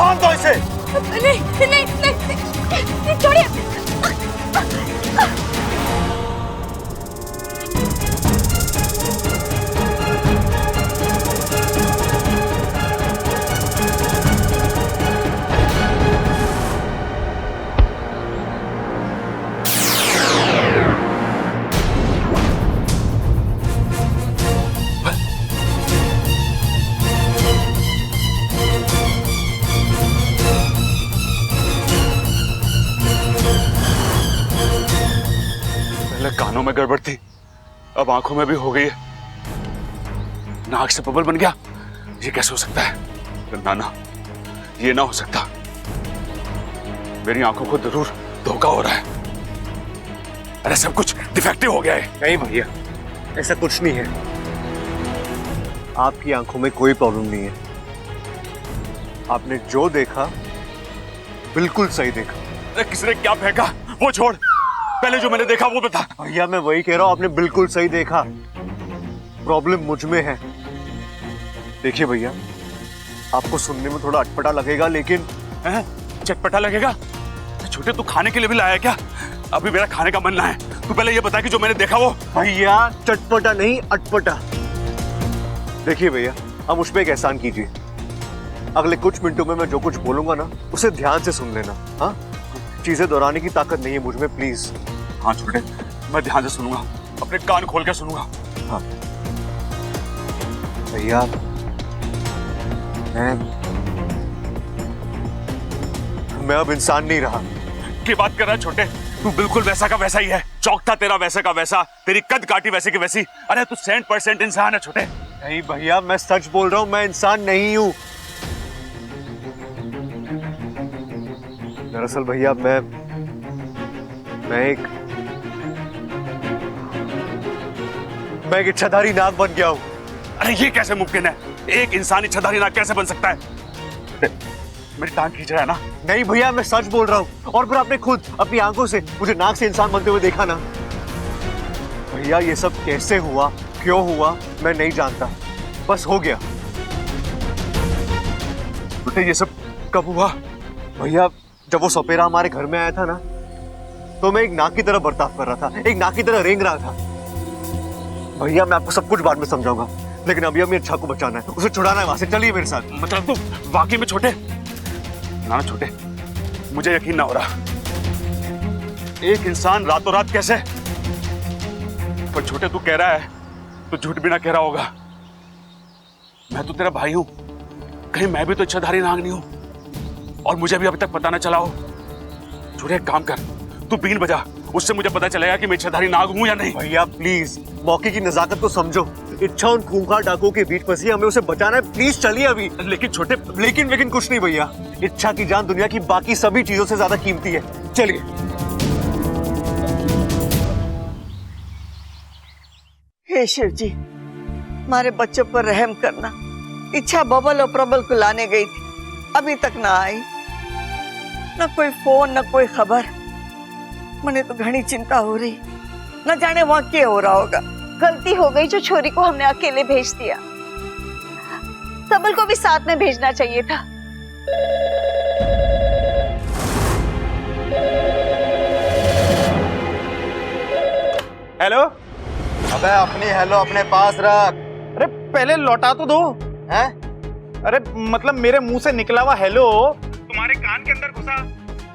बांध दो इसे। नहीं नहीं नहीं, छोड़िए। कानों में गड़बड़ थी, अब आंखों में भी हो गई है। नाक से बबल बन गया, ये कैसे हो सकता है? नाना, ये ना हो सकता। मेरी आंखों को जरूर धोखा हो रहा है। अरे सब कुछ डिफेक्टिव हो गया है। नहीं भैया, ऐसा कुछ नहीं है। आपकी आंखों में कोई प्रॉब्लम नहीं है। आपने जो देखा बिल्कुल सही देखा। अरे किसने क्या फेंका वो छोड़, पहले जो मैंने देखा वो बता। भैया मैं वही कह रहा हूं, आपने बिल्कुल सही देखा। प्रॉब्लम मुझ में है। देखिए भैया, आपको सुनने में थोड़ा अटपटा लगेगा, लेकिन चटपटा लगेगा? छोटे तू खाने के लिए भी लाया क्या? अभी मेरा खाने का मन ना है। तू पहले ये बता कि जो मैंने देखा वो। भैया चटपटा नहीं, अटपटा। देखिए भैया, आप मुझ पे एक एहसान कीजिए। अगले कुछ मिनटों में मैं जो कुछ बोलूंगा ना, उसे ध्यान से सुन लेना। हाँ, चीजें दोहराने की ताकत नहीं है मुझ में, प्लीज। हाँ छोटे, मैं ध्यान से सुनूंगा, अपने कान खोल कर सुनूंगा। हाँ भैया, मैं अब इंसान नहीं रहा। की बात कर रहा है छोटे? तू बिल्कुल वैसा का वैसा ही है। चौक था तेरा वैसे का वैसा, तेरी कद काटी वैसे की वैसी। अरे तू 100% इंसान है छोटे। नहीं भैया, मैं सच बोल रहा हूं, मैं इंसान नहीं हूं। दरअसल भैया मैं एक इच्छाधारी नाग बन गया हूं। अरे ये कैसे मुमकिन है? एक इंसान इच्छाधारी नाग कैसे बन सकता है? मेरी टांग खींच रहा है ना? नहीं भैया, मैं सच बोल रहा हूं। और फिर आपने खुद अपनी आंखों से मुझे नाग से इंसान बनते हुए देखा ना। भैया ये सब कैसे हुआ, क्यों हुआ, मैं नहीं जानता, बस हो गया। बेटे ये सब कब हुआ? भैया जब वो सपेरा हमारे घर में आया था ना, तो मैं एक नाग की तरह बर्ताव कर रहा था, एक नाग की तरह रेंग रहा था। भैया मैं आपको सब कुछ बाद में समझाऊंगा, लेकिन अभी हमें अच्छा को बचाना है, उसे छुड़ाना है वहां से। चलिए मेरे साथ। मतलब तू वाकई में छोटे? ना छोटे, मुझे यकीन ना हो रहा। एक इंसान रातों रात कैसे? पर छोटे तू कह रहा है तो झूठ भी ना कह रहा होगा। मैं तो तेरा भाई हूं, कहीं मैं भी तो इच्छाधारी नाग नहीं हूं और मुझे भी अभी तक पता ना चला हो। छोटे एक काम कर, तू बीन बजा, उससे मुझे पता चलेगा कि मैं इच्छाधारी नाग हूं या नहीं। भैया प्लीज मौके की नजाकत को समझो। इच्छा उन खूंखार डाकुओं के बीच फंसी है, हमें उसे बचाना है। प्लीज चलिए अभी। लेकिन छोटे, लेकिन कुछ नहीं भैया, इच्छा की जान दुनिया की बाकी सभी चीजों से ज्यादा कीमती है। चलिए। हे शिव जी, हमारे बच्चों पर रहम करना। इच्छा बबल और प्रबल को लाने गई थी, अभी तक ना आई। न कोई फोन, न कोई खबर। मुझे तो घनी चिंता हो रही, न जाने वहां क्या हो रहा होगा। गलती हो गई जो छोरी को हमने अकेले भेज दिया। सबल को भी साथ में भेजना चाहिए था। हेलो। अबे अपनी हेलो अपने पास रख। अरे पहले लौटा तो दो। हैं? अरे मतलब मेरे मुंह से निकला हुआ हेलो तुम्हारे कान के अंदर घुसा।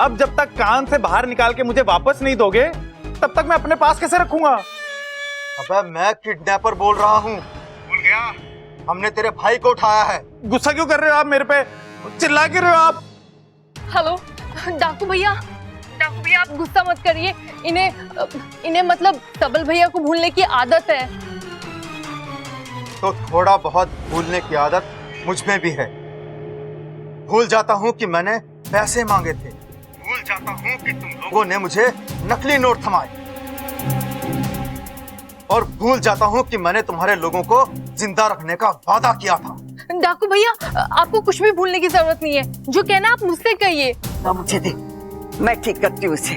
अब जब तक कान से बाहर निकाल के मुझे वापस नहीं दोगे, तब तक मैं अपने पास कैसे रखूंगा? अबे मैं किडनैपर बोल रहा हूँ। भूल गया? हमने तेरे भाई को उठाया है। गुस्सा क्यों कर रहे हो आप मेरे पे? चिल्ला क्यों रहे हो आप? हेलो डाकू भैया, आप गुस्सा मत करिए। इन्हें मतलब सबल भैया को भूलने की आदत है। तो थोड़ा बहुत भूलने की आदत मुझ में भी है। भूल जाता हूँ कि मैंने पैसे मांगे थे, भूल जाता हूँ कि तुम लोगों ने मुझे नकली नोट थमाए, और भूल जाता हूँ कि मैंने तुम्हारे लोगों को जिंदा रखने का वादा किया था। डाकू भैया, आपको कुछ भी भूलने की जरूरत नहीं है। जो कहना आप मुझसे कहिए। ना मुझे दे, मैं ठीक करती हूँ उसे।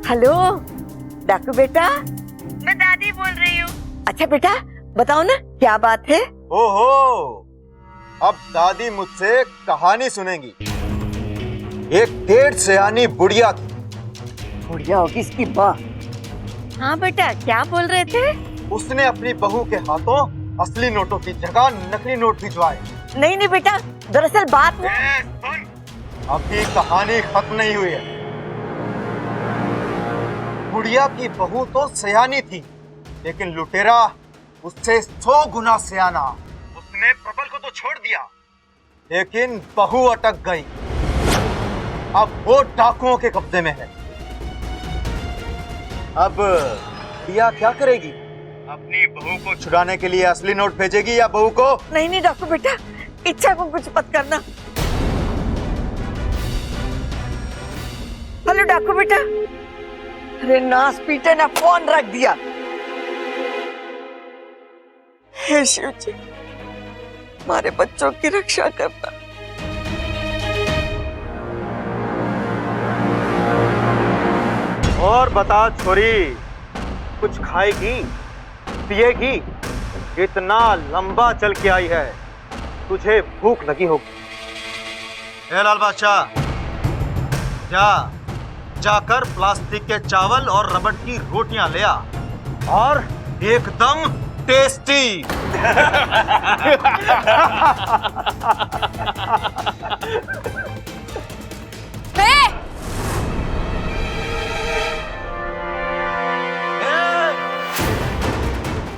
हेलो डाकू बेटा, मैं दादी बोल रही हूँ। अच्छा बेटा बताओ ना क्या बात है? ओहो, अब दादी मुझसे कहानी सुनेंगी। एक डेढ़ सयानी बुढ़िया थी। बुढ़िया होगी इसकी माँ। हाँ बेटा, क्या बोल रहे थे? उसने अपनी बहू के हाथों असली नोटों की जगह नकली नोट भिजवाए। नहीं नहीं बेटा, दरअसल बात अभी कहानी खत्म नहीं हुई है। बुढ़िया की बहू तो सयानी थी, लेकिन लुटेरा उससे 100 गुना सयाना। उसने प्रबल को तो छोड़ दिया, लेकिन बहू अटक गई। अब वो डाकुओं के कब्जे में है। अब बुढ़िया क्या करेगी? अपनी बहू को छुड़ाने के लिए असली नोट भेजेगी या बहू को? नहीं नहीं डाकू बेटा, इच्छा को कुछ मत करना। हेलो डाकू बेटा। अरे नास पीटे ने फोन रख दिया। हे शिव जी, हमारे बच्चों की रक्षा करना। और बता छोरी, कुछ खाएगी पिएगी? इतना लंबा चल के आई है, तुझे भूख लगी होगी। लाल बादशाह, जाकर प्लास्टिक के चावल और रबड़ की रोटियां ले आ, और एकदम टेस्टी।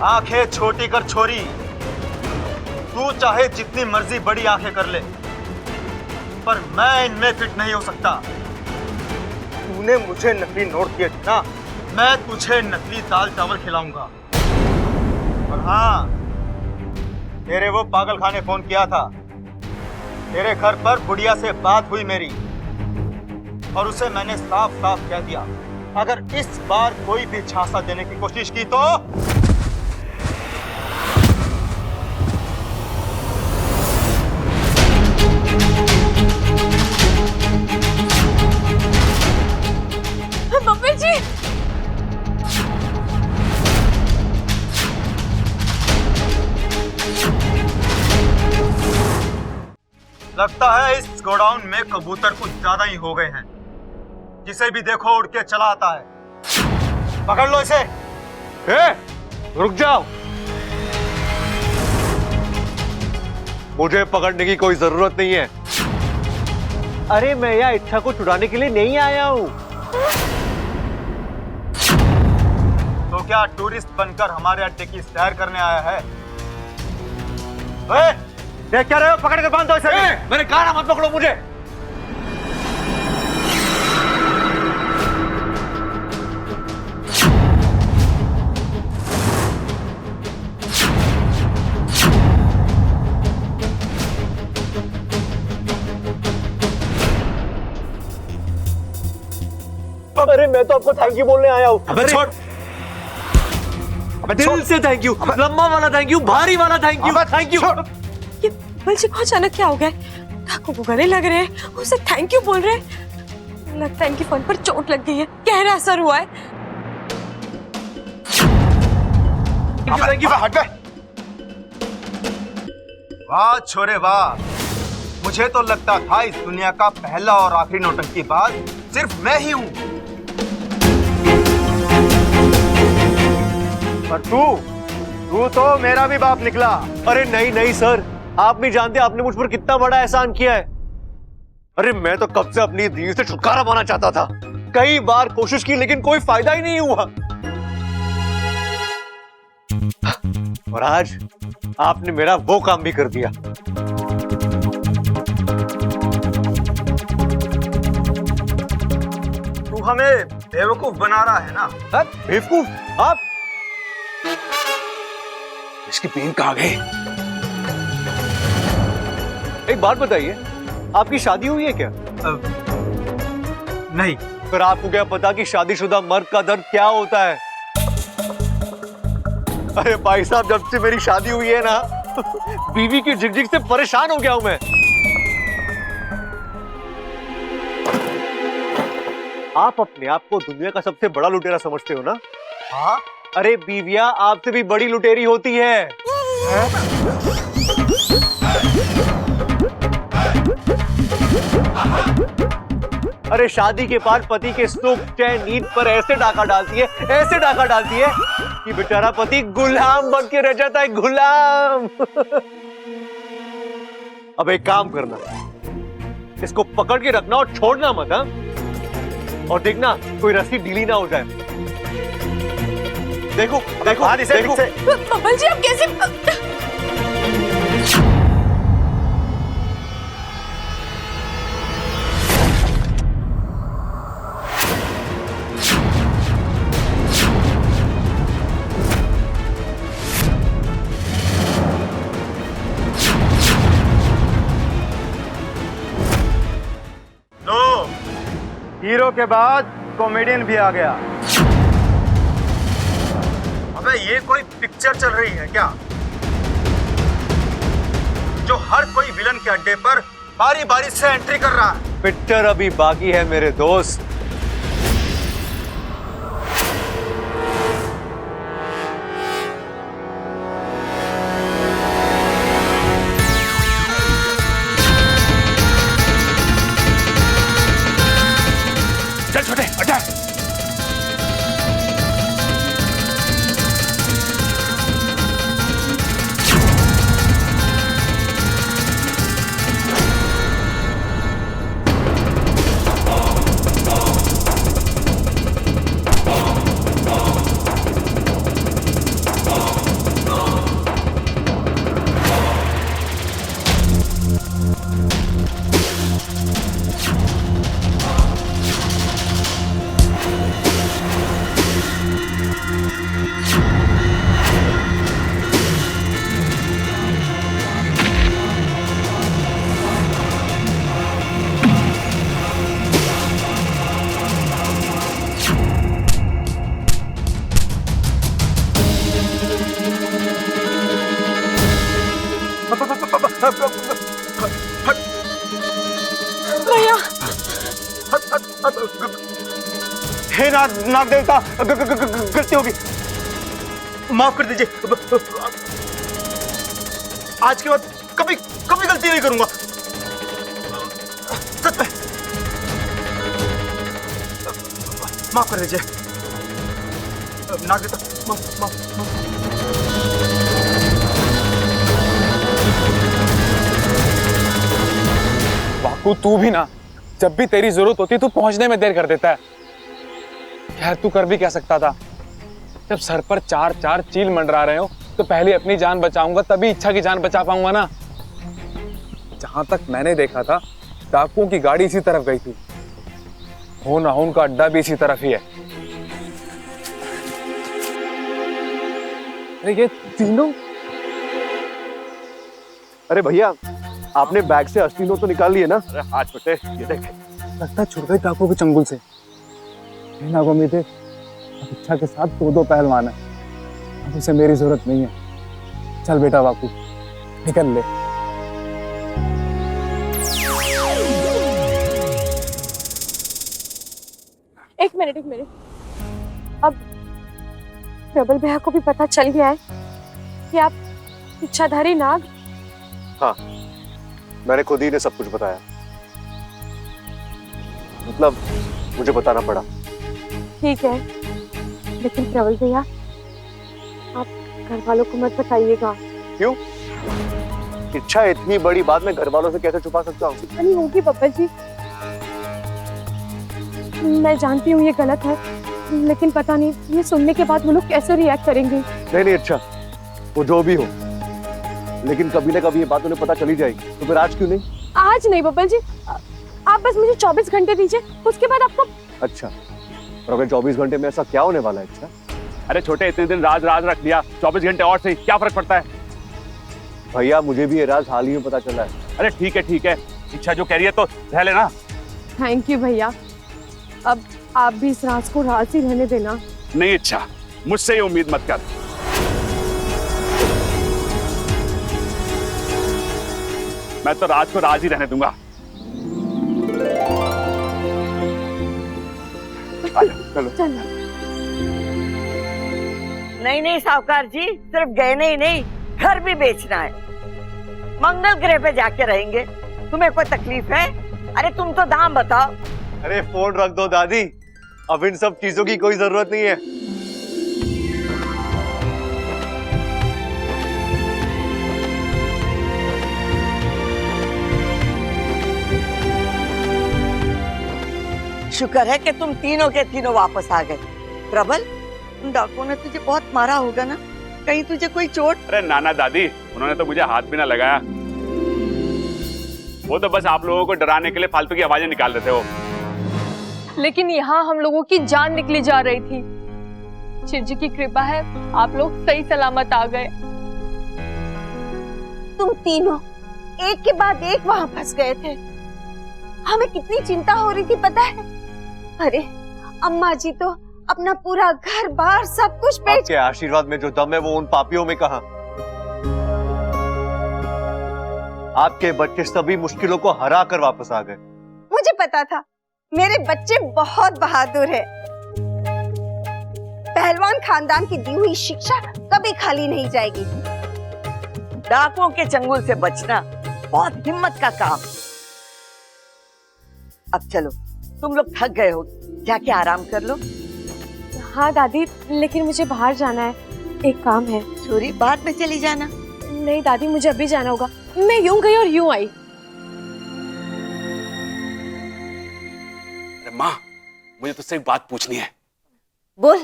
आंखें छोटी कर छोरी, तू चाहे जितनी मर्जी बड़ी आंखें कर ले, पर मैं इनमें फिट नहीं हो सकता। तूने मुझे नकली नोट दिए थे ना, मैं तुझे नकली दाल चावल खिलाऊंगा। और हाँ, तेरे वो पागल खाने फोन किया था। तेरे घर पर बुढ़िया से बात हुई मेरी, और उसे मैंने साफ साफ कह दिया, अगर इस बार कोई भी झांसा देने की कोशिश की तो मम्मी जी, लगता है इस गोडाउन में कबूतर कुछ ज्यादा ही हो गए हैं। जिसे भी देखो उड़ के चला आता है। पकड़ लो इसे। रुक जाओ, मुझे पकड़ने की कोई जरूरत नहीं है। अरे मैं यहाँ इच्छा को छुड़ाने के लिए नहीं आया हूँ। तो क्या टूरिस्ट बनकर हमारे अड्डे की सैर करने आया है? देख क्या रहे हो? पकड़ के बांध दो इसे। मैंने कहा ना मत पकड़ो मुझे। अरे मैं तो आपको थैंक यू बोलने आया हूँ। अबे छोड़। दिल से थैंक यू, लंबा वाला थैंक यू, भारी वाला थैंक यू, थैंक यू। ये बलजी को अचानक क्या हो गया? डाकू को गले लग रहे हैं, उसे थैंक यू बोल रहे हैं। लगता है इनके फोन पर चोट लग गई है, गहरा असर हुआ है। Thank you. हट गए। वाह छोरे वाह, मुझे तो लगता था इस दुनिया का पहला और आखिरी नौटंकी बाज सिर्फ मैं ही हूँ। पर तू तो मेरा भी बाप निकला। अरे नहीं नहीं सर, आप नहीं जानते आपने मुझ पर कितना बड़ा एहसान किया है। अरे मैं तो कब से अपनी दी से छुटकारा पाना चाहता था। कई बार कोशिश की, लेकिन कोई फायदा ही नहीं हुआ। और आज आपने मेरा वो काम भी कर दिया। तू हमें बेवकूफ बना रहा है ना? बेवकूफ? आप? इसकी पेन कहाँ गई? एक बात बताइए, आपकी शादी हुई है क्या? नहीं। फिर आपको क्या पता कि शादीशुदा मर्द का दर्द क्या होता है? अरे भाई साहब, जब से मेरी शादी हुई है ना, बीवी की झिकझिक से परेशान हो गया हूं मैं। आप अपने आप को दुनिया का सबसे बड़ा लुटेरा समझते हो ना? हाँ? अरे बीवियां आपसे भी बड़ी लुटेरी होती है। अरे शादी के बाद पति के सुख चैन नींद पर ऐसे डाका डालती है, ऐसे डाका डालती है कि बेचारा पति गुलाम बन के रह जाता है, गुलाम। अब एक काम करना, इसको पकड़ के रखना और छोड़ना मत, हाँ? और देखना कोई रस्सी ढीली ना हो जाए। देखो देखो देखो। बबल जी आप कैसे? हीरो के बाद कॉमेडियन भी आ गया। अबे ये कोई पिक्चर चल रही है क्या, जो हर कोई विलन के अड्डे पर बारी बारी से एंट्री कर रहा है? पिक्चर अभी बाकी है मेरे दोस्त। चल छोटे हटा। भैया हे नाग देवता, गलती होगी, माफ कर दीजिए। आज के बाद कभी कभी गलती नहीं करूंगा, सच में। माफ कर दीजिए नाग देवता, माफ माफ माफ। वाकू तू भी ना, जब भी तेरी जरूरत होती तू पहुंचने में देर कर देता है। खैर तू कर भी क्या सकता था, जब सर पर चार चार चील मंडरा रहे हो तो पहले अपनी जान बचाऊंगा, तभी इच्छा की जान बचा पाऊंगा ना। जहां तक मैंने देखा था डाकुओं की गाड़ी इसी तरफ गई थी, हो ना हो उनका अड्डा भी इसी तरफ ही है। अरे ये तीनों, अरे भैया आपने बैग से असली नोट तो निकाल लिए ना? अरे हाथ छोटे, ये देख। लगता है छुट गई डाकुओं के चंगुल से। नागो मीते अब इच्छा के साथ दो पहलवान है, अब उसे मेरी जरूरत नहीं है। चल बेटा वाकू निकल ले। एक मिनट अब प्रबल भैया को भी पता चल गया है कि आप इच्छाधारी नाग। हाँ मैंने खुद ही ने सब कुछ बताया, मतलब मुझे बताना पड़ा। ठीक है, लेकिन प्रबल भैया आप घर वालों को मत बताइएगा। क्यों? इच्छा इतनी बड़ी बात मैं घर वालों से कैसे छुपा सकता हूँ? नहीं होगी बब्बर जी, मैं जानती हूँ ये गलत है, लेकिन पता नहीं ये सुनने के बाद वो लोग कैसे रिएक्ट करेंगे। नहीं अच्छा, वो जो भी हो, लेकिन कभी ना कभी ये बात उन्हें पता चली जाएगी, तो फिर आज क्यों नहीं? आज नहीं बब्बर जी, आप बस मुझे 24 घंटे दीजिए, उसके बाद आपको। अच्छा, और अगर 24 घंटे में ऐसा क्या होने वाला है? अच्छा अरे छोटे इतने दिन राज राज रख लिया, 24 घंटे और से क्या फर्क पड़ता है? भैया मुझे भी ये राज हाल ही में पता चला है। अरे ठीक है, इच्छा जो कह रही है तो रह लेना। थैंक यू भैया, अब आप भी इस राज को राज ही रहने देना। नहीं इच्छा, मुझसे ये उम्मीद मत कर। मैं तो राज को राज ही रहने दूंगा। चलो चलो। नहीं साहूकार जी, सिर्फ गहने ही नहीं घर भी बेचना है। मंगल ग्रह पे जाके रहेंगे, तुम्हें कोई तकलीफ है? अरे तुम तो दाम बताओ, अरे फोन रख दो दादी, अब इन सब चीजों की कोई जरूरत नहीं है। शुक्र है कि तुम तीनों के तीनों वापस आ गए। प्रबल, उन डाकुओं ने तुझे बहुत मारा होगा ना? कहीं तुझे कोई चोट? अरे नाना दादी, उन्होंने तो मुझे हाथ भी ना लगाया। वो तो बस आप लोगों को डराने के लिए फालतू की आवाजें निकाल रहे थे वो। लेकिन यहाँ हम लोगों की जान निकली जा रही थी। शिव जी की कृपा है, आप लोग सही सलामत आ गए। तुम तीनों एक के बाद एक वहां फंस गए थे। हमें कितनी चिंता हो रही थी पता है? अरे अम्मा जी तो अपना पूरा घर बार सब कुछ बेच। आपके आशीर्वाद में जो दम है वो उन पापियों में कहाँ। आपके बच्चे सभी मुश्किलों को हरा कर वापस आ गए। मुझे पता था मेरे बच्चे बहुत बहादुर है। पहलवान खानदान की दी हुई शिक्षा कभी खाली नहीं जाएगी। डाकुओं के चंगुल से बचना बहुत हिम्मत का काम। अब चलो, तुम लोग थक गए हो, जाके आराम कर लो। हाँ दादी, लेकिन मुझे बाहर जाना है, एक काम है। छोरी, बाद में चली जाना। नहीं दादी, मुझे अभी जाना होगा। मैं यूं गई और यूं आई। अरे माँ, मुझे तुझसे एक बात पूछनी है। बोल।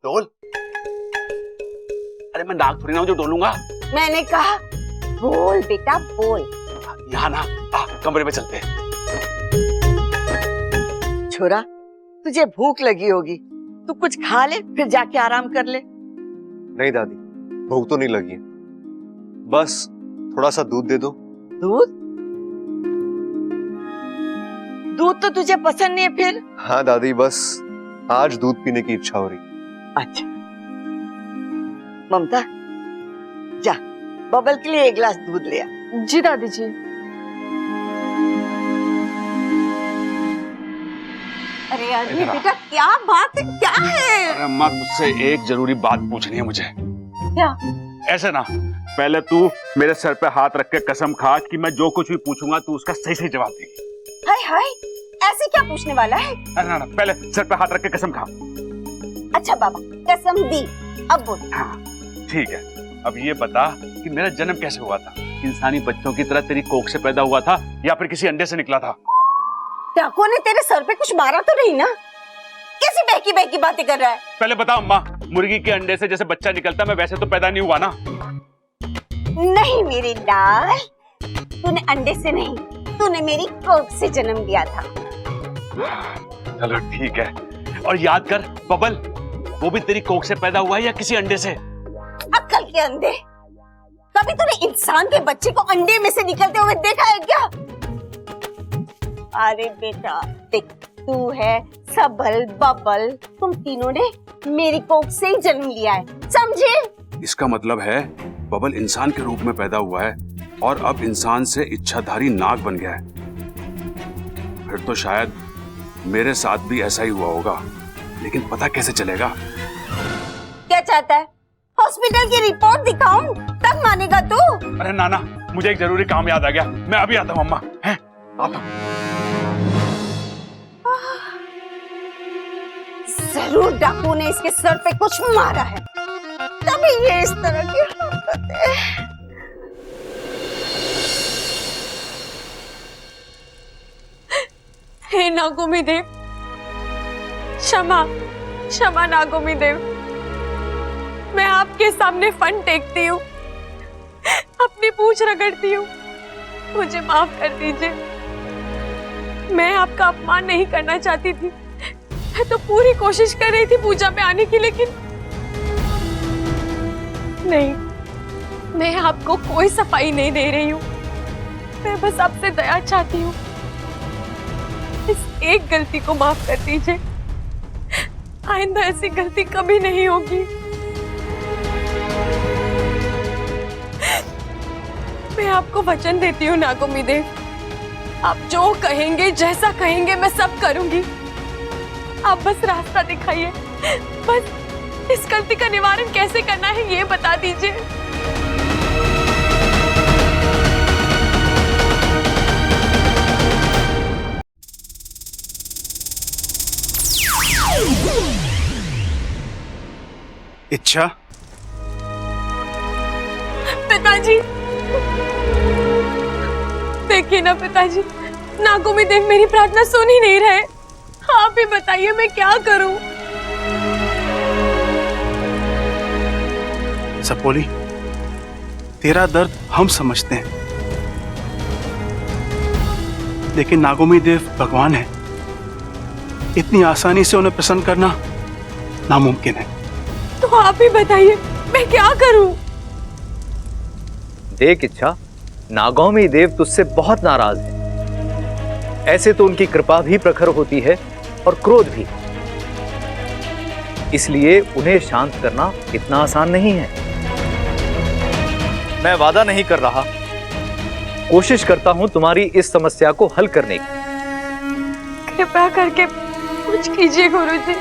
डोल? अरे मैं नाक थोड़ी ना हूं जो डोलूंगा। मैंने कहा बोल बेटा बोल। यहाँ ना, कमरे में चलते हैं। छोरा, तुझे भूख लगी होगी, तू कुछ खा ले, फिर जाके आराम कर ले। नहीं दादी, भूख तो नहीं लगी है, बस थोड़ा सा दूध दे दो। दूध? दूध तो तुझे पसंद नहीं है फिर? हाँ दादी, बस आज दूध पीने की इच्छा हो रही। अच्छा ममता, जा बबल के लिए एक गिलास दूध ले आ। जी दादी जी। अरे अरे बेटा, क्या बात है, क्या है? अरे अम्मा, तुझसे एक जरूरी बात पूछनी है मुझे। क्या? ऐसे ना, पहले तू मेरे सर पे हाथ रख के कसम खा कि मैं जो कुछ भी पूछूंगा तू उसका सही सही जवाब देगी। हाय हाय, ऐसे क्या पूछने वाला है? अरे ना, पहले सर पे हाथ रख के कसम खा। अच्छा बाबा, कसम दी, अब बोल। हाँ ठीक है, अब ये बता कि मेरा जन्म कैसे हुआ था? इंसानी बच्चों की तरह तेरी कोख से पैदा हुआ था या फिर किसी अंडे से निकला था? डाकुओं ने तेरे सर पे कुछ मारा तो नहीं ना? कैसी बहकी बहकी बातें कर रहा है? पहले बता अम्मा, मुर्गी के अंडे से जैसे बच्चा निकलता मैं वैसे तो पैदा नहीं हुआ ना? नहीं मेरे लाल, तूने अंडे से नहीं, तूने मेरी कोख से जन्म लिया था। चलो ठीक है, और याद कर बबल, वो भी तेरी कोख से पैदा हुआ है या किसी अंडे से? अक्ल के अंधे, कभी तूने इंसान के बच्चे को अंडे में से निकलते हुए देखा है क्या? अरे बेटा देख, तू है सबल बबल, तुम तीनों ने मेरी कोख से ही जन्म लिया है, समझे? इसका मतलब है बबल इंसान के रूप में पैदा हुआ है और अब इंसान से इच्छाधारी नाग बन गया है। फिर तो शायद मेरे साथ भी ऐसा ही हुआ होगा, लेकिन पता कैसे चलेगा? क्या चाहता है? हॉस्पिटल की रिपोर्ट दिखाऊं तब मानेगा तू? अरे नाना, मुझे एक जरूरी काम याद आ गया, मैं अभी आता हूँ। अम्मा है, आता हूँ। जरूर डाकू ने इसके सर पे कुछ मारा है, तभी ये इस तरह की हरकतें। हे नागोमी देव, क्षमा क्षमा नागोमी देव, मैं आपके सामने फन टेकती हूँ, अपनी पूंछ रगड़ती हूँ, मुझे माफ कर दीजिए। मैं आपका अपमान नहीं करना चाहती थी, मैं तो पूरी कोशिश कर रही थी पूजा में आने की, लेकिन नहीं, मैं आपको कोई सफाई नहीं दे रही हूँ, मैं बस आपसे दया चाहती हूँ। इस एक गलती को माफ कर दीजिए, आइंदा ऐसी गलती कभी नहीं होगी। मैं आपको वचन देती हूँ नागोमी देव, आप जो कहेंगे, जैसा कहेंगे, मैं सब करूंगी। आप बस रास्ता दिखाइए, बस इस गलती का निवारण कैसे करना है ये बता दीजिए। इच्छा, पिताजी देखिए ना पिताजी, नागोमी देव मेरी प्रार्थना सुन ही नहीं रहे। आप ही बताइए मैं क्या करूं। सपोली, तेरा दर्द हम समझते हैं, लेकिन नागोमी देव भगवान है, इतनी आसानी से उन्हें प्रसन्न करना नामुमकिन है। तो आप ही बताइए मैं क्या करूं। देख इच्छा, नागौमी देव तुझसे बहुत नाराज है। ऐसे तो उनकी कृपा भी प्रखर होती है और क्रोध भी, इसलिए उन्हें शांत करना इतना आसान नहीं है। मैं वादा नहीं कर रहा, कोशिश करता हूं तुम्हारी इस समस्या को हल करने की। कृपा करके कुछ कीजिए गुरुजी।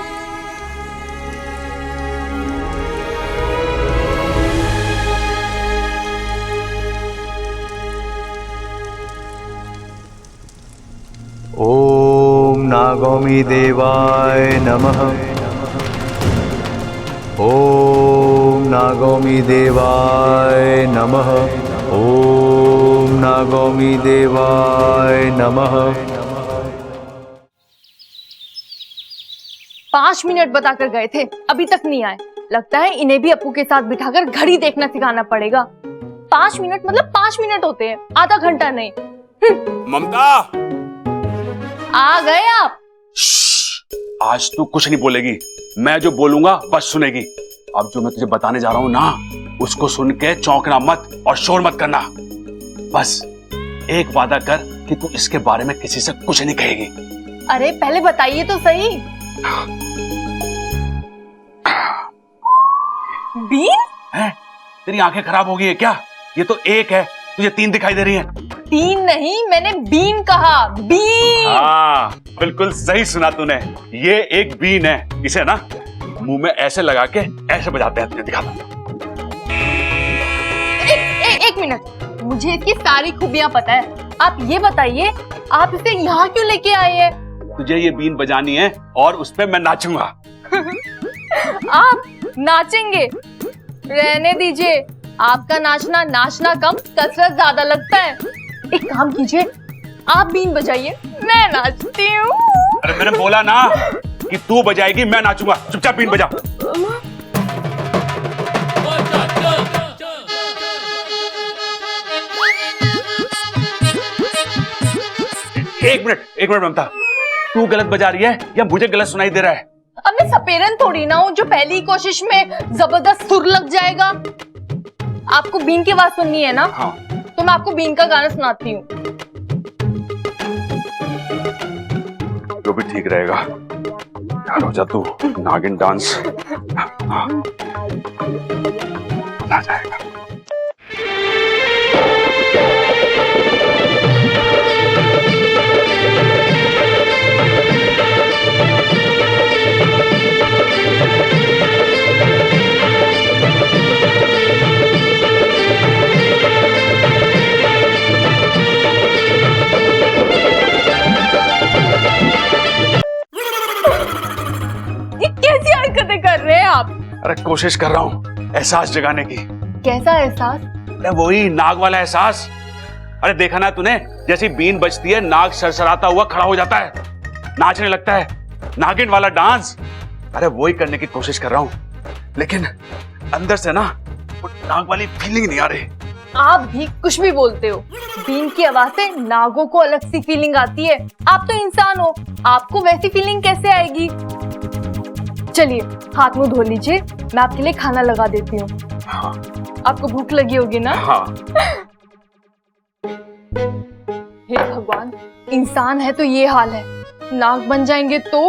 ओम नागौमी देवाय नमः। ओम नागौमी देवाय नमः। ओम नागौमी देवाय नमः। 5 मिनट बताकर गए थे, अभी तक नहीं आए। लगता है इन्हें भी अपू के साथ बिठाकर घड़ी देखना सिखाना पड़ेगा। 5 मिनट मतलब 5 मिनट होते हैं, आधा घंटा नहीं। ममता, आ गए आप। आज तू कुछ नहीं बोलेगी, मैं जो बोलूंगा बस सुनेगी। अब जो मैं तुझे बताने जा रहा हूं ना, उसको सुन के चौंकना मत और शोर मत करना। बस एक वादा कर कि तू इसके बारे में किसी से कुछ नहीं कहेगी। अरे पहले बताइए तो सही। बीन? है? तेरी आंखें खराब हो गई है क्या? ये तो एक है, तुझे 3 दिखाई दे रही है। 3 नहीं, मैंने बीन कहा। बीन। हाँ, बिल्कुल सही सुना तूने। ये एक बीन है, इसे ना मुंह में ऐसे लगा के ऐसे बजाते हैं। तुझे दिखाता हूं। एक मिनट, मुझे इसकी सारी खूबियां पता है। आप ये बताइए, आप इसे यहाँ क्यों लेके आए हैं? तुझे ये बीन बजानी है और उस पे मैं नाचूंगा। आप नाचेंगे? रहने दीजिए, आपका नाचना कम, कसरत ज्यादा लगता है। एक काम कीजिए, आप बीन बजाइए, मैं नाचती हूँ। अरे मैंने बोला ना कि तू बजाएगी, मैं नाचूंगा। चुपचाप बीन बजा। एक मिनट ममता, तू गलत बजा रही है या मुझे गलत सुनाई दे रहा है? अब मैं सपेरन थोड़ी ना हूँ जो पहली कोशिश में जबरदस्त सुर लग जाएगा। आपको बीन की आवाज सुननी है ना? हाँ। तो मैं आपको बीन का गाना सुनाती हूँ। जो भी ठीक रहेगा। यार हो जा तू, नागिन डांस आ जाएगा। कर रहे हैं आप? अरे कोशिश कर रहा हूँ एहसास जगाने की। कैसा एहसास? अरे वही नाग वाला एहसास। अरे देखा ना तूने, जैसी बीन बजती है नाग सरसराता हुआ खड़ा हो जाता है, नाचने लगता है, नागिन वाला डांस। अरे वही करने की कोशिश कर रहा हूँ, लेकिन अंदर से ना वो नाग वाली फीलिंग नहीं आ रही। आप भी कुछ भी बोलते हो। बीन की आवाज से नागों को अलग सी फीलिंग आती है। आप तो इंसान हो, आपको वैसी फीलिंग कैसे आएगी? चलिए हाथ मुंह धो लीजिए, मैं आपके लिए खाना लगा देती हूँ। हाँ। आपको भूख लगी होगी ना? हाँ। हे भगवान, इंसान है तो ये हाल है, नाग बन जाएंगे तो?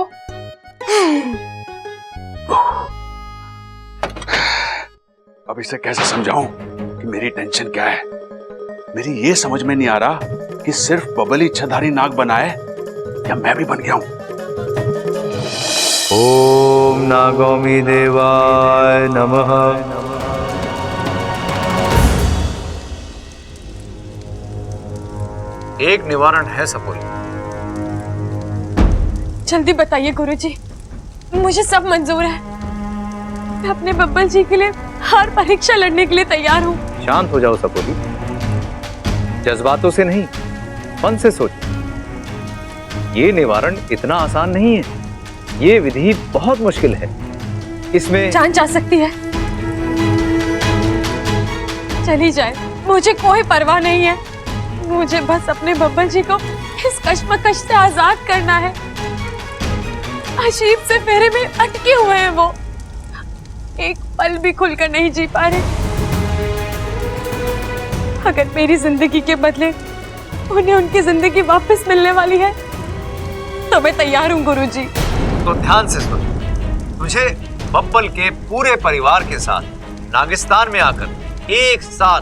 अब इसे कैसे समझाऊं कि मेरी टेंशन क्या है? मेरी ये समझ में नहीं आ रहा कि सिर्फ बबल ही इच्छाधारी नाग बना है या मैं भी बन गया हूं। ओम नागौमी देवाय नमः। एक निवारण है सपोली। जल्दी बताइए गुरुजी, मुझे सब मंजूर है। मैं अपने बब्बल जी के लिए हर परीक्षा लड़ने के लिए तैयार हूँ। शांत हो जाओ सपोली, जज्बातों से नहीं मन से सोचो। ये निवारण इतना आसान नहीं है, ये विधि बहुत मुश्किल है। इसमें जान जा सकती है, चली जाए, मुझे कोई परवाह नहीं है। मुझे बस अपने बब्बल जी को इस कश्मकश से आजाद करना है। अजीब से फेरे में अटके हुए हैं वो, एक पल भी खुलकर नहीं जी पा रहे। अगर मेरी जिंदगी के बदले उन्हें उनकी जिंदगी वापस मिलने वाली है तो मैं तैयार हूँ गुरुजी। तो ध्यान से सुन, तुझे बब्बल के पूरे परिवार के साथ नागिस्तान में आकर एक साथ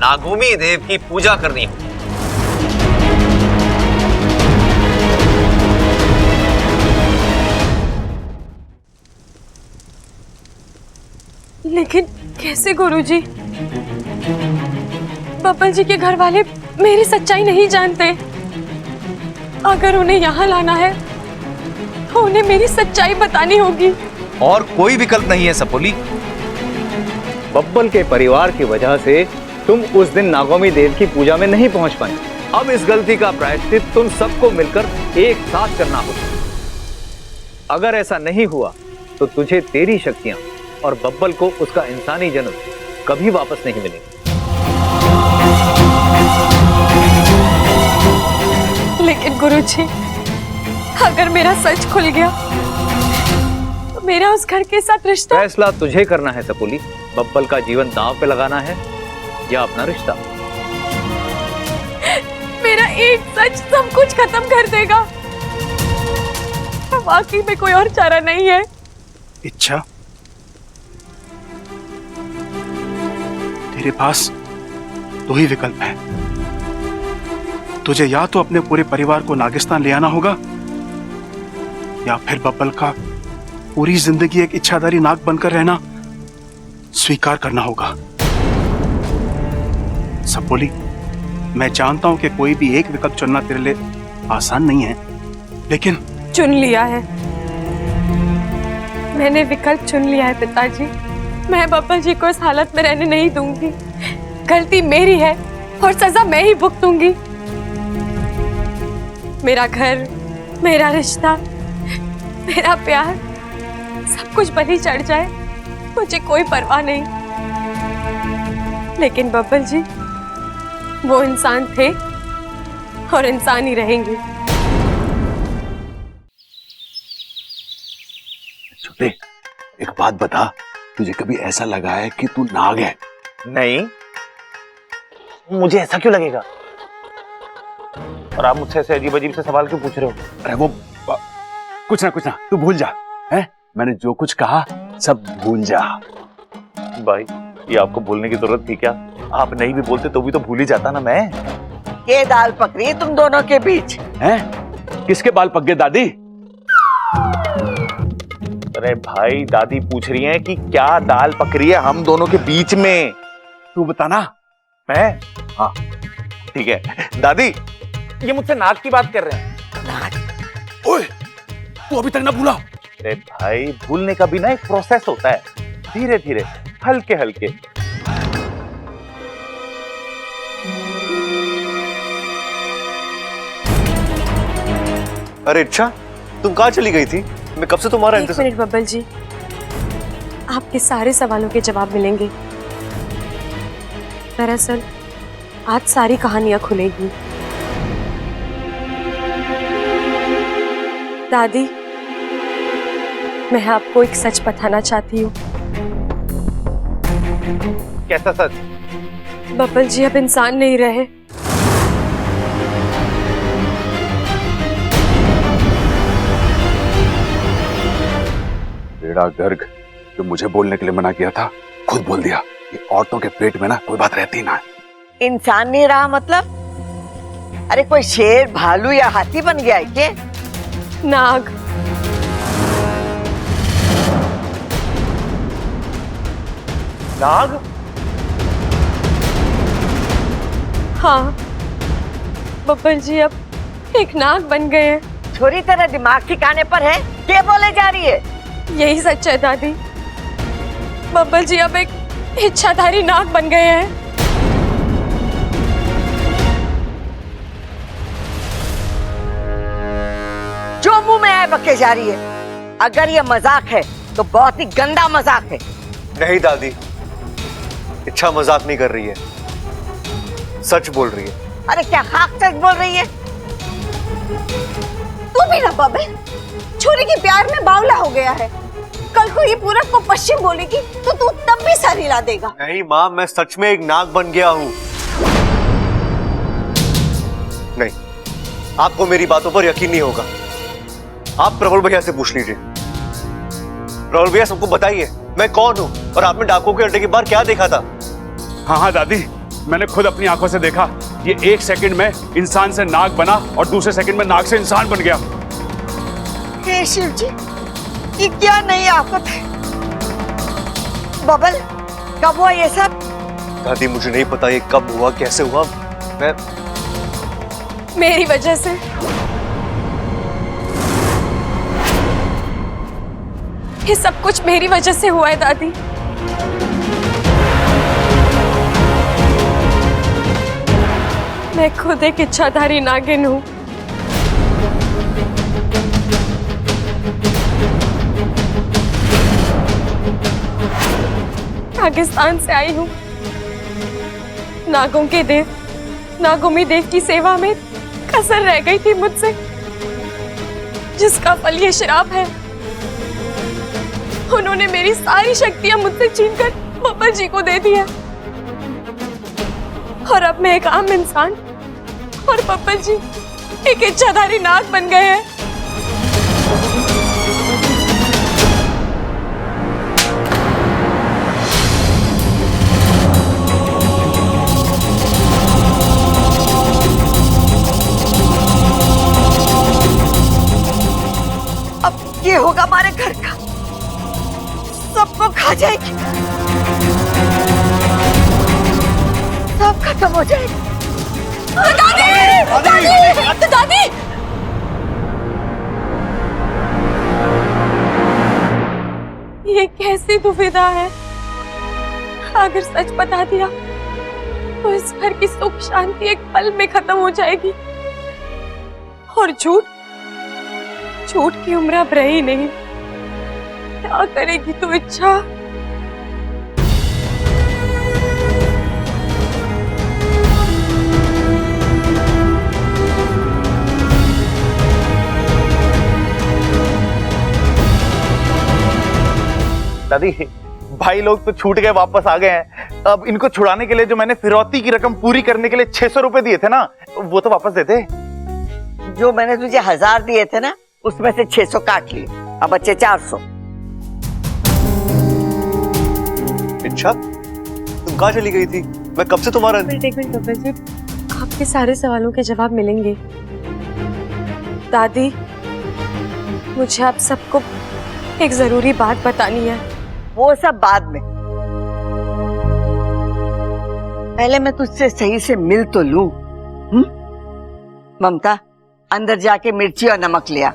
नागोमी देव की पूजा करनी होगी। लेकिन कैसे गुरुजी? बब्बल जी के घर वाले मेरी सच्चाई नहीं जानते। अगर उन्हें यहाँ लाना है तो उन्हें मेरी सच्चाई बतानी होगी। और कोई विकल्प नहीं है सपोली। बब्बल के परिवार की वजह से तुम उस दिन नागोमी देव की पूजा में नहीं पहुंच पाए। अब इस गलती का प्रायश्चित तुम सबको मिलकर एक साथ करना होगा। अगर ऐसा नहीं हुआ तो तुझे तेरी शक्तियां और बब्बल को उसका इंसानी जन्म कभी वापस नहीं मिलेगी। लेकिन गुरुजी, अगर मेरा सच खुल गया तो मेरा उस घर के साथ रिश्ता। फैसला तुझे करना है सपोली, बब्बल का जीवन दांव पे लगाना है या अपना रिश्ता। मेरा एक सच सब कुछ खत्म कर देगा। वाकई में कोई और चारा नहीं है। इच्छा, तेरे पास दो ही विकल्प है। तुझे या तो अपने पूरे परिवार को नागिस्तान ले आना होगा या फिर बब्बल का पूरी जिंदगी एक इच्छाधारी नाग बनकर रहना स्वीकार करना होगा। सपोली, मैं जानता हूं कि कोई भी एक विकल्प चुनना तेरे लिए आसान नहीं है, लेकिन चुन लिया है, मैंने विकल्प चुन लिया है पिताजी। मैं बब्बल जी को इस हालत में रहने नहीं दूंगी। गलती मेरी है और सजा मैं ही भुगतूंगी। मेरा घर, मेरा रिश्ता, मेरा प्यार, सब कुछ बलि चढ़ जाए, मुझे कोई परवाह नहीं। लेकिन बब्बल जी वो इंसान थे और इंसान ही रहेंगे। छोटे, एक बात बता, तुझे कभी ऐसा लगा है कि तू नाग है? नहीं, मुझे ऐसा क्यों लगेगा? और आप मुझसे ऐसे अजीब अजीब से सवाल क्यों पूछ रहे हो? अरे वो कुछ ना, तू भूल जा। है, मैंने जो कुछ कहा सब भूल जा। भाई, ये आपको बोलने की जरूरत थी क्या? आप नहीं भी बोलते तो भी तो भूल ही जाता ना मैं। ये दाल पक रही है तुम दोनों के बीच। हैं? किसके बाल पक गए दादी? अरे भाई, दादी पूछ रही हैं कि क्या दाल पक रही है हम दोनों के बीच में। तू बताना। मैं? हाँ ठीक है। दादी, ये मुझसे नाक की बात कर रहे हैं। ओए, तू अभी तक ना भूला? अरे भाई, भूलने का भी ना एक प्रोसेस होता है, धीरे धीरे, हल्के हल्के। अरे इच्छा, तुम कहाँ चली गई थी? मैं कब से तुम्हारा एक इंतजार। मिनट बब्बल जी, आपके सारे सवालों के जवाब मिलेंगे। दरअसल आज सारी कहानियां खुलेगी। दादी, मैं आपको एक सच बताना चाहती हूँ। कैसा सच? बब्बल जी अब इंसान नहीं रहे। बेड़ा गर्ग, जो मुझे बोलने के लिए मना किया था, खुद बोल दिया। ये औरतों के पेट में ना कोई बात रहती ना है। इंसान नहीं रहा मतलब? अरे कोई शेर, भालू या हाथी बन गया है क्या? नाग। नाग? हाँ, बब्बल जी अब एक नाग बन गए हैं। छोरी तेरा दिमाग ठिकाने पर है? क्या बोले जा रही है? यही सच है दादी। बब्बल जी अब एक इच्छाधारी नाग बन गए हैं। जो मुंह में आए बके जा रही है। अगर ये मजाक है तो बहुत ही गंदा मजाक है। नहीं दादी, इच्छा मजाक नहीं कर रही है, सच बोल रही है। अरे क्या खाक सच बोल रही है? तू भी ना बबल, छोरी के प्यार में बावला हो गया है। कल को ये पूरब को पश्चिम बोलेगी तो तू तब भी सर हिला देगा। नहीं माँ, मैं सच में एक नाग बन गया हूँ। नहीं, आपको मेरी बातों पर यकीन नहीं होगा। आप प्रबल भैया से पूछ लीजिए। प्रबल भैया, सबको बताइए मैं कौन हूँ और आपने डाकुओं के अड्डे के बाहर क्या देखा था। हाँ हाँ दादी, मैंने खुद अपनी आंखों से देखा। ये 1 सेकंड में इंसान से नाग बना और दूसरे सेकंड में नाग से इंसान बन गया। हे शिव जी, ये क्या नई आफत है? बबल, कब हुआ ये सब? दादी मुझे नहीं पता ये कब हुआ, कैसे हुआ। मैं मेरी वजह से। ये सब कुछ मेरी वजह से हुआ है दादी। मैं खुद एक इच्छाधारी नागिन हूँ। पाकिस्तान से आई हूँ। नागों के देव नागोमी देव की सेवा में कसर रह गई थी मुझसे, जिसका फल ये श्राप है। उन्होंने मेरी सारी शक्तियां मुझसे छीनकर बब्बल जी को दे दी है और अब मैं एक आम इंसान और बब्बल जी एक इच्छाधारी नाग बन गए हैं। अब ये होगा हमारे घर का, सबको खा जाएगी, सब खत्म हो जाएगा। दादी! दादी! ये कैसी दुविधा है? अगर सच बता दिया तो इस घर की सुख शांति एक पल में खत्म हो जाएगी और झूठ की उम्र अब रही नहीं। क्या करेगी तू इच्छा? दादी, भाई लोग तो छूट गए, वापस आ गए हैं। अब इनको छुड़ाने के लिए जो मैंने फिरौती की रकम पूरी करने के लिए 600 रुपए दिए थे ना, वो तो वापस देते। जो मैंने तुझे 1000 दिए थे ना, उसमें से 600 काट लिए, अब बचे 400। इच्छा, तुम कहाँ चली गई थी? मैं कब से तुम्हारा एक मिनट बब्बल जी, आपके सारे सवालों के जवाब मिलेंगे। दादी, मुझे आप सबको एक जरूरी बात बतानी है। वो सब बाद में, पहले मैं तुझसे सही से मिल तो लूं। ममता, अंदर जाके मिर्ची और नमक ले आ,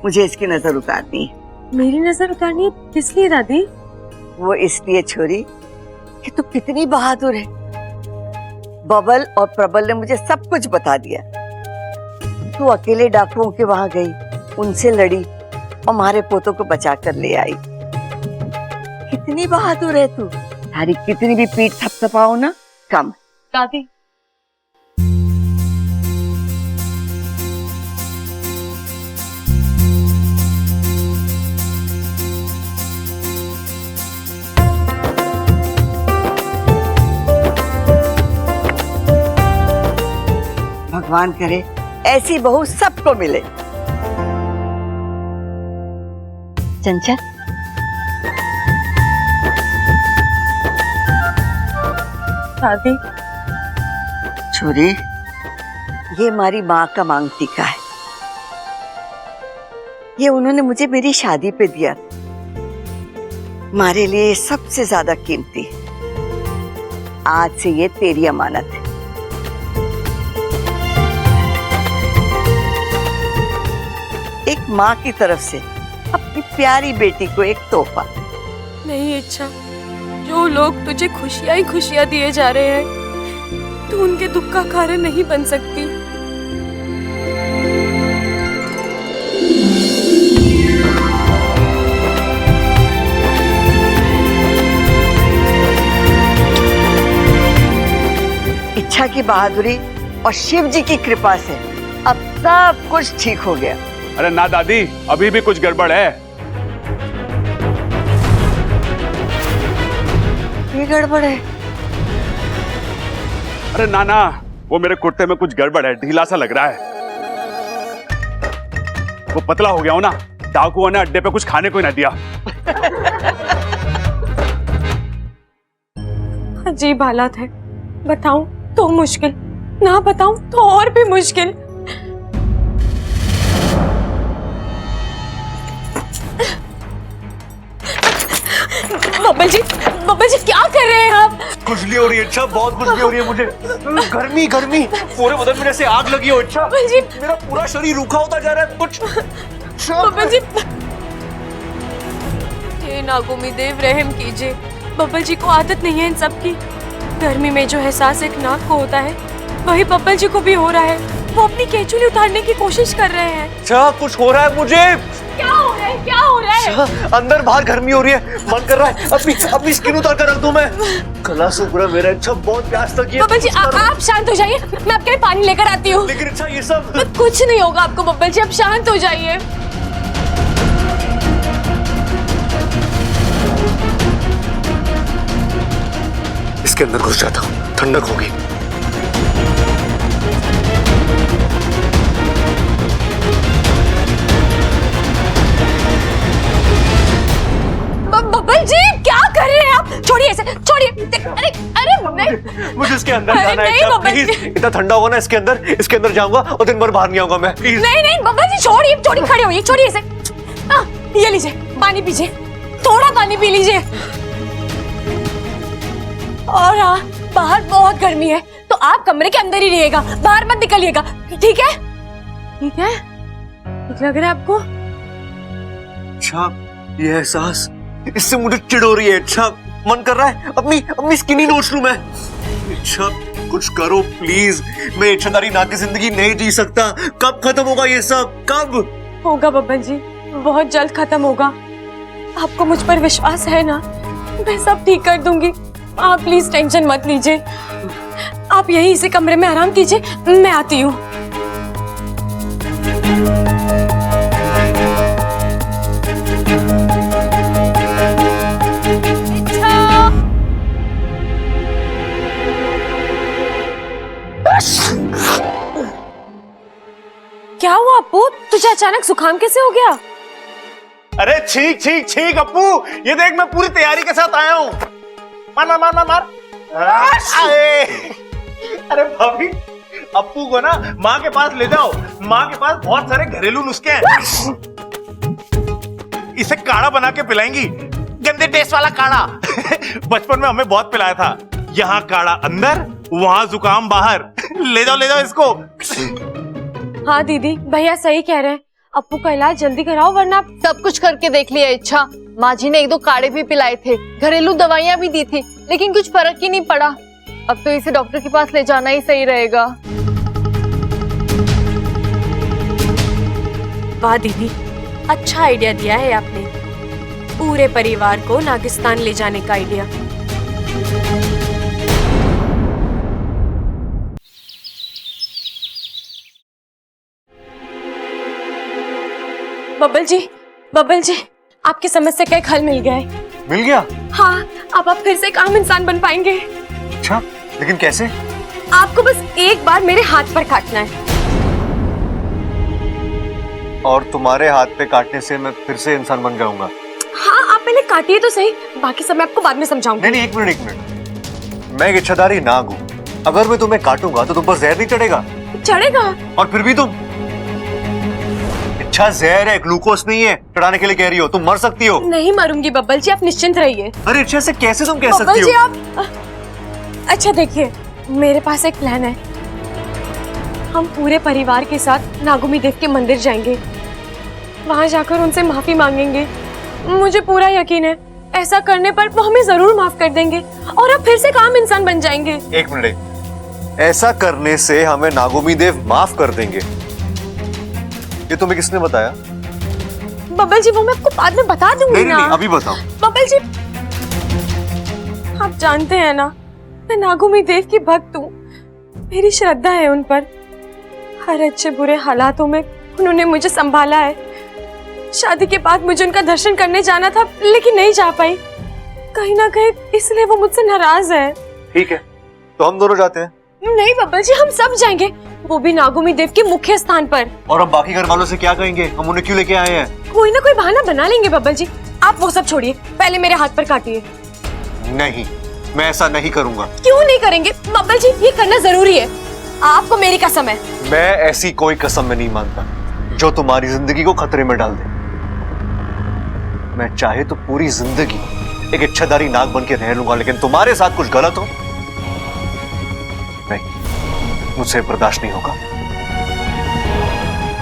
मुझे इसकी नजर उतारनी है। मेरी नजर उतारनी है? किस लिए दादी? वो इसलिए छोरी कि तू कितनी बहादुर है। बबल और प्रबल ने मुझे सब कुछ बता दिया। तू अकेले डाकुओं के वहां गई, उनसे लड़ी और हमारे पोतों को बचा कर ले आई। कितनी बहादुर है तू। तारी कितनी भी पीठ थपथपाओ ना, कम। दादी, भगवान करे ऐसी बहू सबको मिले। चंचल, दादी, छोरी, ये हमारी माँ का मांग टीका है। ये उन्होंने मुझे मेरी शादी पे दिया। हमारे लिए सबसे ज्यादा कीमती है। आज से ये तेरी अमानत है। एक माँ की तरफ से अपनी प्यारी बेटी को एक तोहफा। नहीं इच्छा, जो लोग तुझे खुशियां ही खुशियां दिए जा रहे हैं, तू उनके दुख का कारण नहीं बन सकती। इच्छा की बहादुरी और शिव जी की कृपा से अब सब कुछ ठीक हो गया। अरे ना दादी, अभी भी कुछ गड़बड़ है। ये गड़बड़ है? अरे ना, वो मेरे कुर्ते में कुछ गड़बड़ है, ढीला सा लग रहा है। वो पतला हो गया हो ना, डाकुओं ने अड्डे पे कुछ खाने को ही ना दिया। अजीब हालात है, बताऊं तो मुश्किल, ना बताऊं तो और भी मुश्किल। बब्बल जी क्या कर रहे हैं आप? खुजली हो रही है इच्छा, बहुत खुजली हो रही है मुझे। गर्मी पूरे बदन में जैसे आग लगी हो इच्छा। बब्बल जी, मेरा पूरा शरीर रूखा होता जा रहा है कुछ। बब्बल जी, हे नागोमी देव रहम कीजिए। बब्बल जी को आदत नहीं है इन सब की। गर्मी में जो एहसास एक नाग को होता है, वही बब्बल जी को भी हो रहा है। वो अपनी केचुली उतारने की कोशिश कर रहे हैं। अच्छा, कुछ हो रहा है मुझे। क्या हो रहा है? क्या हो रहा है? अच्छा, अंदर बाहर गर्मी हो रही है, मन कर रहा है अपनी स्किन उतार कर रख दूं मैं। गला सूख रहा है मेरा इच्छा, बहुत प्यास लगी है। बब्बल जी आप शांत हो जाइए, मैं आपके लिए पानी लेकर आती हूँ। लेकिन अच्छा ये सब कुछ नहीं होगा आपको बब्बल जी, आप शांत हो जाइए। इसके अंदर घुस जाता हूँ, ठंडक होगी। बब्बल जी क्या कर रहे हैं आप? छोड़िए इसे, छोड़िए। अरे नहीं, मुझे इसके अंदर अरे जाना है नहीं इच्छा, बब्बल प्लीज। जी। इतना ठंडा होगा ना इसके अंदर जाऊंगा और दिन भर बाहर नहीं आऊंगा मैं, प्लीज। नहीं बब्बल जी छोड़िए, खड़े होइए, छोड़िए इसे। ये लीजिए पानी पीजिए, थोड़ा पानी पी लीजिए। और हाँ, बाहर बहुत गर्मी है, तो आप कमरे के अंदर ही रहिएगा, बाहर मत निकलिएगा, ठीक है? ठीक है, ठीक लग रहा है आपको? अच्छा, ये एहसास, इससे मुझे चिढ़ हो रही है। अच्छा, मन कर रहा है अपनी स्किन ही नोच लूं मैं। अच्छा, कुछ करो प्लीज। मैं इच्छाधारी नाग की जिंदगी नहीं जी सकता। कब खत्म होगा ये सब? कब होगा बब्बल जी, बहुत जल्द खत्म होगा। आपको मुझ पर विश्वास है ना? मैं सब ठीक कर दूंगी, आप प्लीज टेंशन मत लीजिए। आप यही इसी कमरे में आराम कीजिए, मैं आती हूँ। क्या हुआ अप्पू, तुझे अचानक जुकाम कैसे हो गया? अरे छीक अप्पू, ये देख मैं पूरी तैयारी के साथ आया हूँ। मार। अरे भाभी, अप्पू को ना माँ के पास ले जाओ। माँ के पास बहुत सारे घरेलू नुस्खे हैं। इसे काढ़ा बना के पिलाएंगी, गंदे टेस्ट वाला काढ़ा। बचपन में हमें बहुत पिलाया था। यहाँ काढ़ा अंदर, वहाँ जुकाम बाहर। ले जाओ इसको। हाँ दीदी, भैया सही कह रहे हैं, अप्पू का इलाज जल्दी कराओ वरना। सब कुछ करके देख लिया इच्छा। माँ जी ने 1-2 काढ़े भी पिलाए थे, घरेलू दवाइयाँ भी दी थी, लेकिन कुछ फर्क ही नहीं पड़ा। अब तो इसे डॉक्टर के पास ले जाना ही सही रहेगा। वाह दीदी, अच्छा आइडिया दिया है आपने, पूरे परिवार को नागिस्तान ले जाने का आइडिया। बब्बल जी, आपकी समस्या का एक हल मिल गया है। मिल गया? हाँ, अब आप फिर से एक आम इंसान बन पाएंगे। अच्छा, लेकिन कैसे? आपको बस एक बार मेरे हाथ पर काटना है। और तुम्हारे हाथ पे काटने से मैं फिर से इंसान बन जाऊंगा? हाँ, आप पहले काटिए तो सही, बाकी सब मैं आपको बाद में समझाऊंगी। नहीं, एक मिनट। मैं एक इच्छाधारी नाग हूँ। अगर मैं तुम्हें काटूंगा तो तुम पर जहर नहीं चढ़ेगा? चढ़ेगा। और फिर भी तुम? इच्छा जहर है, ग्लूकोज नहीं है। चढ़ाने के लिए कह रही हो, तुम मर सकती हो। नहीं मरूंगी बब्बल जी, आप निश्चिंत रहिए। अरे इच्छा से कैसे तुम कह बब्बल सकती जी हो? आप अच्छा देखिए, मेरे पास एक प्लान है। हम पूरे परिवार के साथ नागोमी देव के मंदिर जाएंगे, वहां जाकर उनसे माफी मांगेंगे। मुझे पूरा यकीन है ऐसा करने पर वो हमें जरूर माफ कर देंगे और अब फिर से काम इंसान बन जाएंगे। एक मिनट, ऐसा करने से हमें नागोमी देव माफ कर देंगे, ये तुम्हें किसने बताया? बब्बल जी वो मैं आपको बाद में बता दूंगी ना। नहीं, अभी बताओ। बब्बल जी आप जानते हैं ना, मैं नागोमी देव की भक्त हूँ। मेरी श्रद्धा है उन पर। हर अच्छे बुरे हालातों में उन्होंने मुझे संभाला है। शादी के बाद मुझे उनका दर्शन करने जाना था, लेकिन नहीं जा पाई। कहीं ना कहीं इसलिए वो मुझसे नाराज है। ठीक है, तो हम दोनों जाते हैं। नहीं बब्बल जी, हम सब जाएंगे, वो भी नागोमी देव के मुख्य स्थान पर। और हम बाकी घर वालों से क्या कहेंगे? हम उन्हें क्यों लेके आए हैं? कोई ना कोई बहाना बना लेंगे बब्बल जी। आप वो सब छोड़िए, पहले मेरे हाथ पर काटिए। नहीं, मैं ऐसा नहीं करूंगा। क्यों नहीं करेंगे बब्बल जी? ये करना जरूरी है। आपको मेरी कसम है। मैं ऐसी कोई कसम में नहीं मानता जो तुम्हारी जिंदगी को खतरे में डाल दे। मैं चाहे तो पूरी जिंदगी एक इच्छाधारी नाग बन के रह लूंगा, लेकिन तुम्हारे साथ कुछ गलत हो नहीं, मुझसे बर्दाश्त नहीं होगा।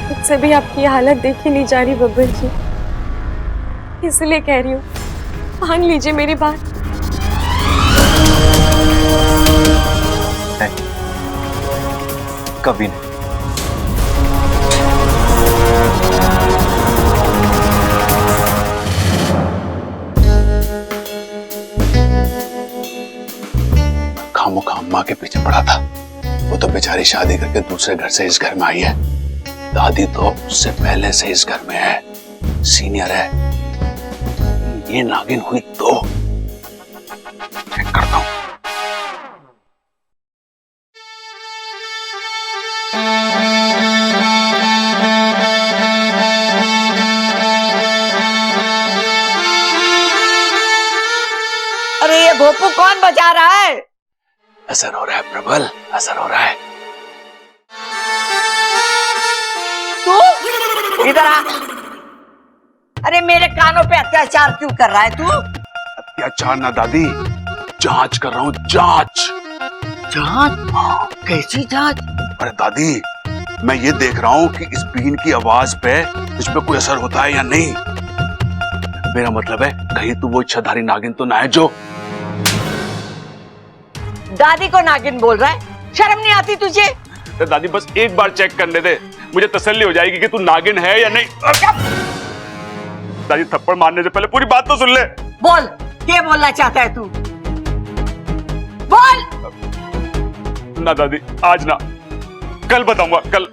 मुझसे भी आपकी हालत देखी नहीं जा रही बब्बल जी, इसलिए कह रही हूँ, मान लीजिए मेरी बात। नहीं, कभी नहीं। खामोखा अम्मा के पीछे पड़ा था। वो तो बेचारी शादी करके दूसरे घर से इस घर में आई है। दादी तो उससे पहले से इस घर में है, सीनियर है। ये नागिन हुई तो चेक करता हूं। अरे ये भोपू कौन बजा रहा है? असर हो रहा है प्रबल, असर हो रहा है। तू इधर आ। अरे मेरे कानों पे अत्याचार क्यों कर रहा है तू? अत्याचार ना दादी, जांच कर रहा हूं, जांच। जांच? हाँ। कैसी जांच? अरे दादी, मैं ये देख रहा हूं कि इस बीन की आवाज पे तुझ पे कोई असर होता है या नहीं। मेरा मतलब है कहीं तू वो इच्छाधारी नागिन तो ना है जो दादी को नागिन बोल रहा है? शर्म नहीं आती तुझे? तो दादी बस एक बार चेक करने दे, मुझे तसल्ली हो जाएगी कि तू नागिन है या नहीं। दादी थप्पड़ मारने से पहले पूरी बात तो सुन ले। बोल, क्या बोलना चाहता है तू? बोल। ना दादी, आज ना, कल बताऊंगा, कल।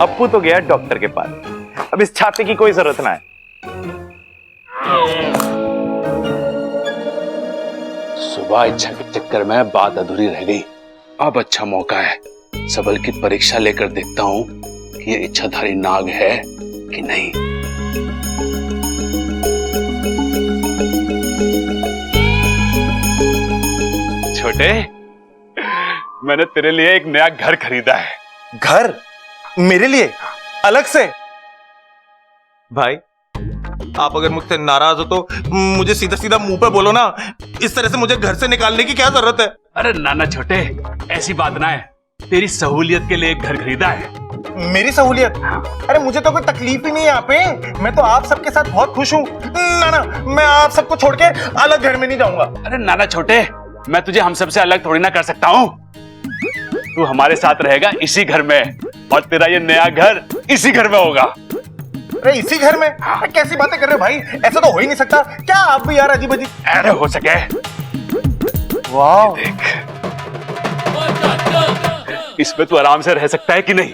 अप्पू तो गया डॉक्टर के पास, अब इस छाते की कोई जरूरत ना है। सुबह इच्छा के चक्कर में बात अधूरी रह गई। अब अच्छा मौका है, सबल की परीक्षा लेकर देखता हूं कि ये इच्छाधारी नाग है कि नहीं। छोटे, मैंने तेरे लिए एक नया घर खरीदा है। घर? मेरे लिए अलग से? भाई आप अगर मुझसे नाराज हो तो मुझे सीधा सीधा मुंह पे बोलो ना। इस तरह से मुझे घर से निकालने की क्या जरूरत है? अरे नाना छोटे, ऐसी बात ना है, तेरी सहूलियत के लिए एक घर खरीदा है। मेरी सहूलियत? अरे मुझे तो कोई तकलीफ ही नहीं है यहाँ पे। मैं तो आप सबके साथ बहुत खुश हूँ। ना, मैं आप सबको छोड़ के अलग घर में नहीं जाऊंगा। अरे नाना छोटे, मैं तुझे हम सबसे अलग थोड़ी ना कर सकता हूँ। तू हमारे साथ रहेगा इसी घर में, और तेरा ये नया घर इसी घर में होगा। अरे इसी घर में? कैसी बातें कर रहे हो भाई? ऐसा तो हो ही नहीं सकता। क्या आप भी यार अजीब अजीब। अरे हो सके। वाह, देख, इसमें तू आराम से रह सकता है कि नहीं?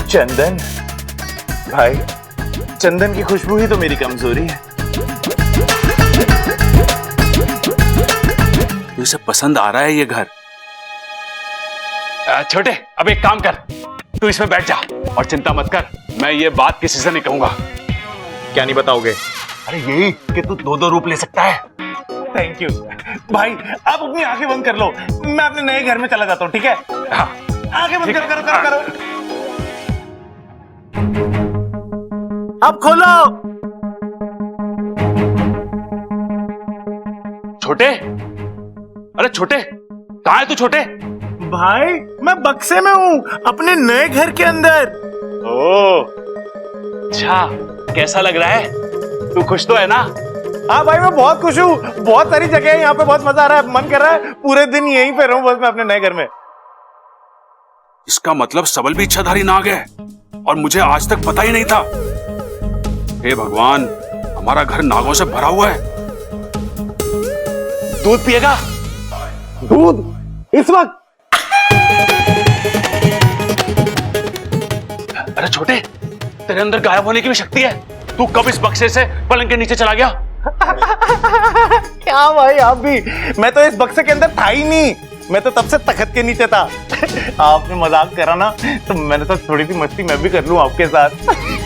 चंदन भाई, चंदन की खुशबू ही तो मेरी कमजोरी है। तुझे पसंद आ रहा है ये घर? छोटे, अब एक काम कर, तू इसमें बैठ जा और चिंता मत कर, मैं ये बात किसी से नहीं कहूंगा। क्या नहीं बताओगे? अरे यही कि तू दो दो रूप ले सकता है। थैंक यू भाई। आप अपनी आंखें बंद कर लो, मैं अपने नए घर में चला जाता हूँ, ठीक है? हाँ, आंखें बंद करो। अब खोलो। छोटे, कहाँ है तू छोटे? भाई मैं बक्से में हूँ, अपने नए घर के अंदर। ओ, अच्छा, कैसा लग रहा है? तू खुश तो है ना? हाँ भाई मैं बहुत खुश हूँ, बहुत सारी जगह है यहाँ पे, बहुत मजा आ रहा है, मन कर रहा है पूरे दिन यहीं पे रहूं बस मैं अपने नए घर में। इसका मतलब सबल भी इच्छाधारी नाग है और मुझे आज तक पता ही नहीं था। हे भगवान, हमारा घर नागों से भरा हुआ है। दूध पिएगा? दूध इस वक्त? अरे छोटे, तेरे अंदर गायब होने की भी शक्ति है। तू कब इस बक्से से पलंग के नीचे चला गया? क्या भाई आप भी, मैं तो इस बक्से के अंदर था ही नहीं, मैं तो तब से तखत के नीचे था। आपने मजाक करा ना तो मैंने तो थोड़ी सी मस्ती मैं भी कर लूं आपके साथ।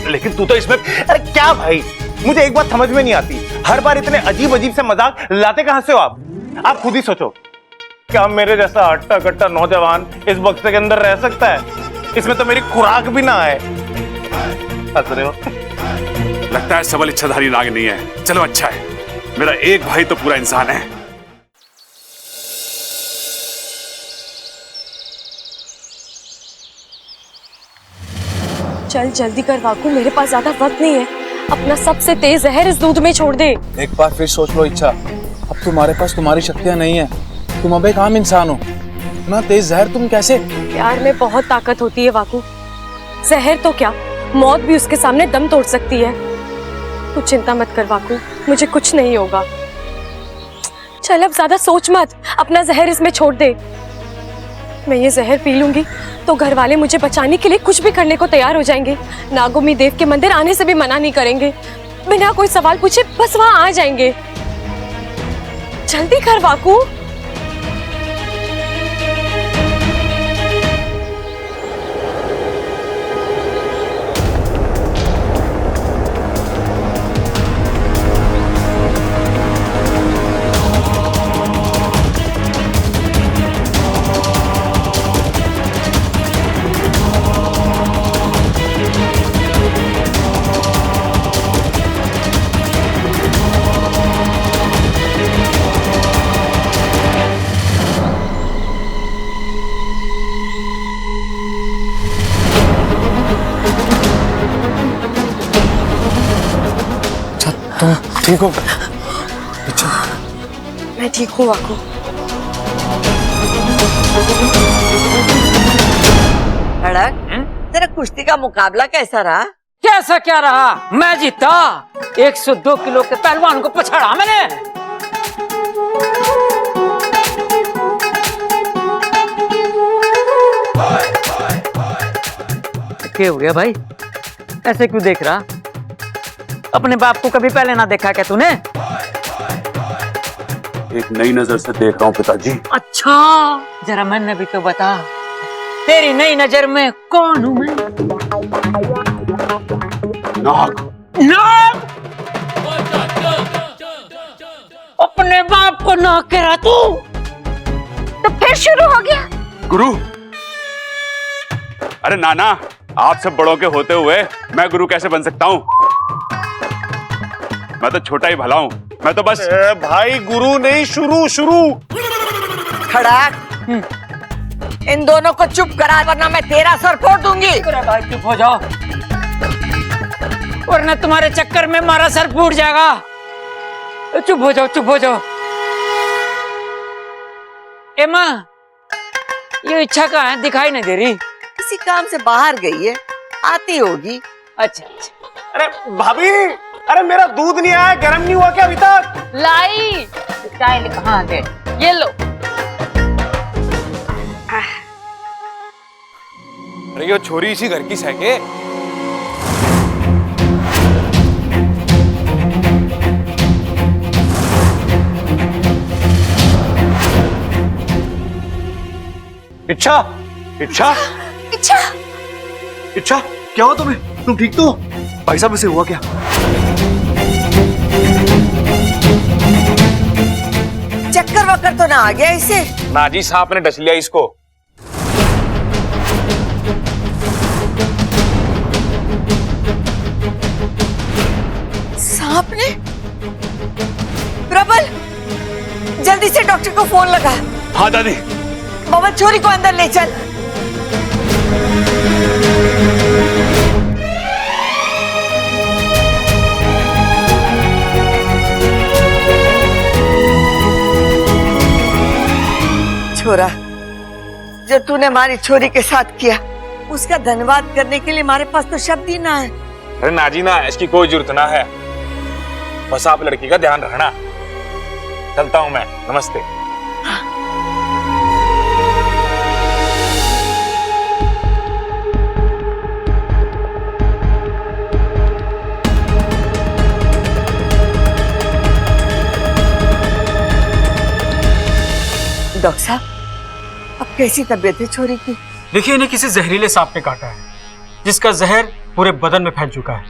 लेकिन तू तो इसमें, अरे क्या भाई, मुझे एक बात समझ में नहीं आती, हर बार इतने अजीब अजीब से मजाक लाते कहां से हो आप खुद ही सोचो, क्या मेरे जैसा हट्टा कट्टा नौजवान इस बक्से के अंदर रह सकता है? इसमें तो मेरी खुराक भी ना है। हंस रहे हो? लगता है सबल इच्छाधारी नाग नहीं है। चलो अच्छा है, मेरा एक भाई तो पूरा इंसान है। चल जल्दी कर वाकू, मेरे पास ज्यादा वक्त नहीं है। अपना सबसे तेज जहर इस दूध में छोड़ दे। एक बार फिर सोच लो इच्छा, अब तुम्हारे पास तुम्हारी शक्तियां नहीं है, तुम अब एक आम इंसान हो, इतना तेज जहर तुम कैसे? प्यार में बहुत ताकत होती है वाकू, जहर तो क्या, मौत भी उसके सामने दम तोड़ सकती है। तू चिंता मत कर वाकू, मुझे कुछ नहीं होगा। चल अब ज्यादा सोच मत, अपना जहर इसमें छोड़ दे। मैं ये जहर पी लूंगी तो घर वाले मुझे बचाने के लिए कुछ भी करने को तैयार हो जाएंगे। नागोमी देव के मंदिर आने से भी मना नहीं करेंगे, बिना कोई सवाल पूछे बस वहां आ जाएंगे। जल्दी कर वाकू। तुम ठीक हो? मैं ठीक हूँ वाकू। खड़क, तेरा कुश्ती का मुकाबला कैसा रहा? कैसा क्या रहा, मैं जीता। 102 किलो के पहलवान को पछाड़ा मैंने। क्या हो गया भाई, ऐसे क्यों देख रहा? अपने बाप को कभी पहले ना देखा क्या तूने? एक नई नजर से देख रहा हूँ पिताजी। अच्छा, जरा मैंने भी तो बता, तेरी नई नजर में कौन हूँ मैं? नाग। नाग? अपने बाप को नाग कह रहा तू? तो फिर शुरू हो गया? गुरु? अरे नाना, आप सब बड़ों के होते हुए मैं गुरु कैसे बन सकता हूँ? मैं तो छोटा ही भला हूँ, मैं तो बस। भाई गुरु नहीं, शुरू। खड़क, इन दोनों को चुप करा वरना मैं तेरा सर फोड़ दूंगी। अरे भाई चुप हो जाओ, वरना तुम्हारे चक्कर में हमारा सर फूट जाएगा। चुप हो जाओ। ए माँ, ये इच्छा कहाँ है, दिखाई नहीं दे रही? किसी काम से बाहर गई है, आती होगी। अच्छा। अरे भाभी, अरे मेरा दूध नहीं आया, गर्म नहीं हुआ क्या अभी तक? लाई, हाँ दे। ये लो। अरे ये छोरी इसी घर की सैके। इच्छा, क्या हुआ तुम्हें? तुम ठीक तो हो? भाई साहब इसे हुआ क्या? चक्कर वक्कर तो ना आ गया इसे? नाजी साहब ने डस लिया इसको। सांप ने? प्रबल, जल्दी से डॉक्टर को फोन लगा। हाँ दादी। बबल छोरी को अंदर ले चल। छोरा, जो तूने हमारी छोरी के साथ किया उसका धन्यवाद करने के लिए हमारे पास तो शब्द ही ना है। अरे नाजी ना, इसकी कोई जरूरत ना है, बस आप लड़की का ध्यान रखना। चलता हूं मैं, नमस्ते। डॉक्टर साहब, अब कैसी तबीयत है छोरी की? देखिए, इन्हें किसी जहरीले सांप ने काटा है, जिसका जहर पूरे बदन में फैल चुका है।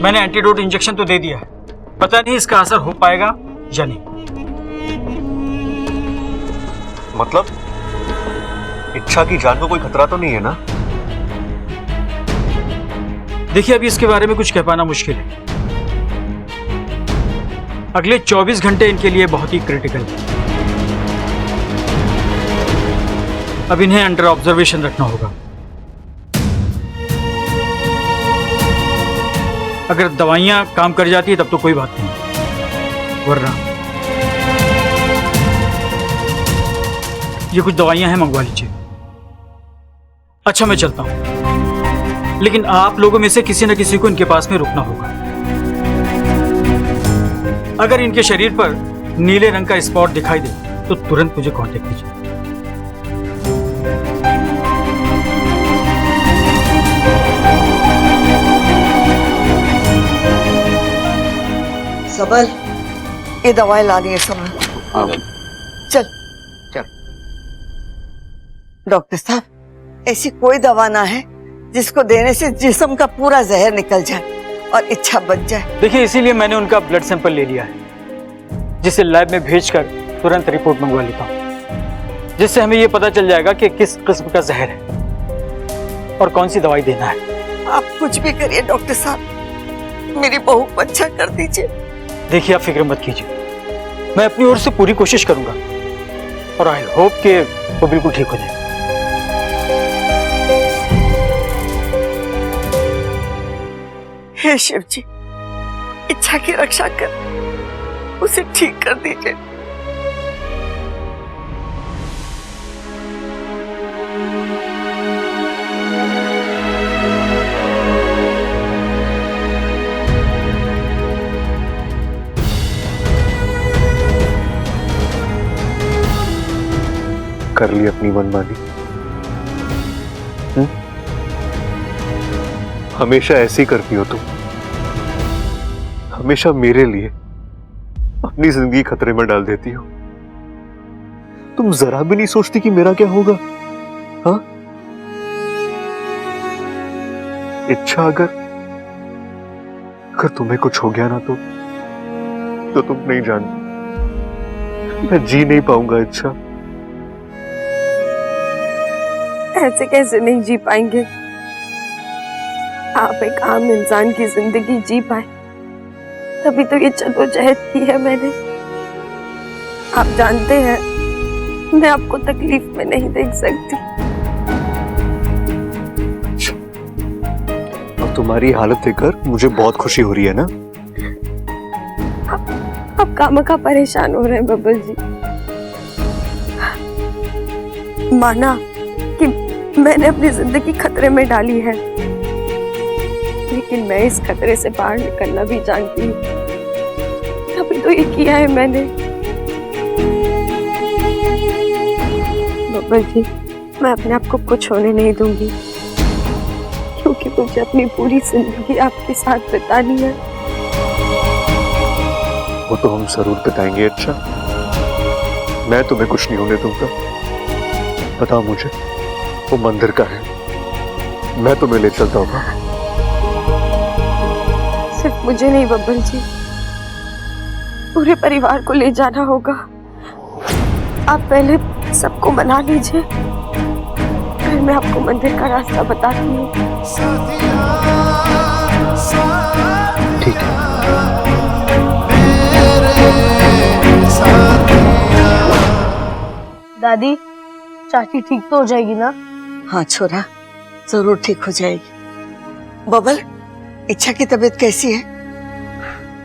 मैंने एंटीडोट इंजेक्शन तो दे दिया है, पता नहीं इसका असर हो पाएगा या नहीं। मतलब इच्छा की जान को कोई खतरा तो नहीं है ना? देखिए, अभी इसके बारे में कुछ कह पाना मुश्किल है। अगले 24 घंटे इनके लिए बहुत ही क्रिटिकल है। अब इन्हें अंडर ऑब्जर्वेशन रखना होगा। अगर दवाइयां काम कर जाती है तब तो कोई बात नहीं, वरना ये कुछ दवाइयां हैं, मंगवा लीजिए। अच्छा, मैं चलता हूं, लेकिन आप लोगों में से किसी न किसी को इनके पास में रुकना होगा। अगर इनके शरीर पर नीले रंग का स्पॉट दिखाई दे तो तुरंत मुझे कांटेक्ट कीजिए। सबल, ये दवाई लानी है सबल। चल चल। डॉक्टर साहब, ऐसी कोई दवा ना है जिसको देने से जिस्म का पूरा जहर निकल जाए और इच्छा बच जाए। देखिए, इसीलिए मैंने उनका ब्लड सैंपल ले लिया है, जिसे लैब में भेजकर तुरंत रिपोर्ट मंगवा लेता हूँ, जिससे हमें ये पता चल जाएगा कि किस किस्म का जहर है और कौन सी दवाई देना है। आप कुछ भी करिए डॉक्टर साहब, मेरी बहू को अच्छा कर दीजिए। देखिए, आप फिक्र मत कीजिए, मैं अपनी ओर से पूरी कोशिश करूंगा और आई होप कि वो बिल्कुल ठीक हो जाए। हे शिव जी, इच्छा की रक्षा कर, उसे ठीक कर दीजिए। कर ली अपनी मनमानी। हमेशा ऐसी करती हो तुम, हमेशा मेरे लिए अपनी जिंदगी खतरे में डाल देती हो। तुम जरा भी नहीं सोचती कि मेरा क्या होगा? हाँ, इच्छा अगर तुम्हें कुछ हो गया ना तो तुम नहीं जानती, मैं जी नहीं पाऊंगा। इच्छा, ऐसे कैसे नहीं जी पाएंगे? आप एक आम इंसान की जिंदगी जी पाए, तभी तो ये जद्दोजहद की है मैंने। आप जानते हैं, मैं आपको तकलीफ में नहीं देख सकती। और तुम्हारी हालत देखकर मुझे बहुत खुशी हो रही है ना? आप खामखा परेशान हो रहे हैं बब्बल जी। माना कि मैंने अपनी जिंदगी खतरे में डाली है, लेकिन मैं इस खतरे से बाहर निकलना भी जानती हूँ, तभी तो ये किया है मैंने। बब्बल जी, मैं अपने आप को कुछ होने नहीं दूंगी, क्योंकि मुझे अपनी पूरी जिंदगी आपके साथ बितानी है। वो तो हम जरूर बताएंगे। अच्छा, मैं तुम्हें कुछ नहीं होने दूंगा। बताओ मुझे, वो मंदिर का है, मैं तुम्हें ले चलता हूँ। सिर्फ मुझे नहीं बब्बल जी, पूरे परिवार को ले जाना होगा। आप पहले सबको मना लीजिए, फिर मैं आपको मंदिर का रास्ता बताती हूँ। ठीक है। दादी, चाची ठीक तो हो जाएगी ना? हाँ छोरा, जरूर ठीक हो जाएगी। बबल, इच्छा की तबीयत कैसी है?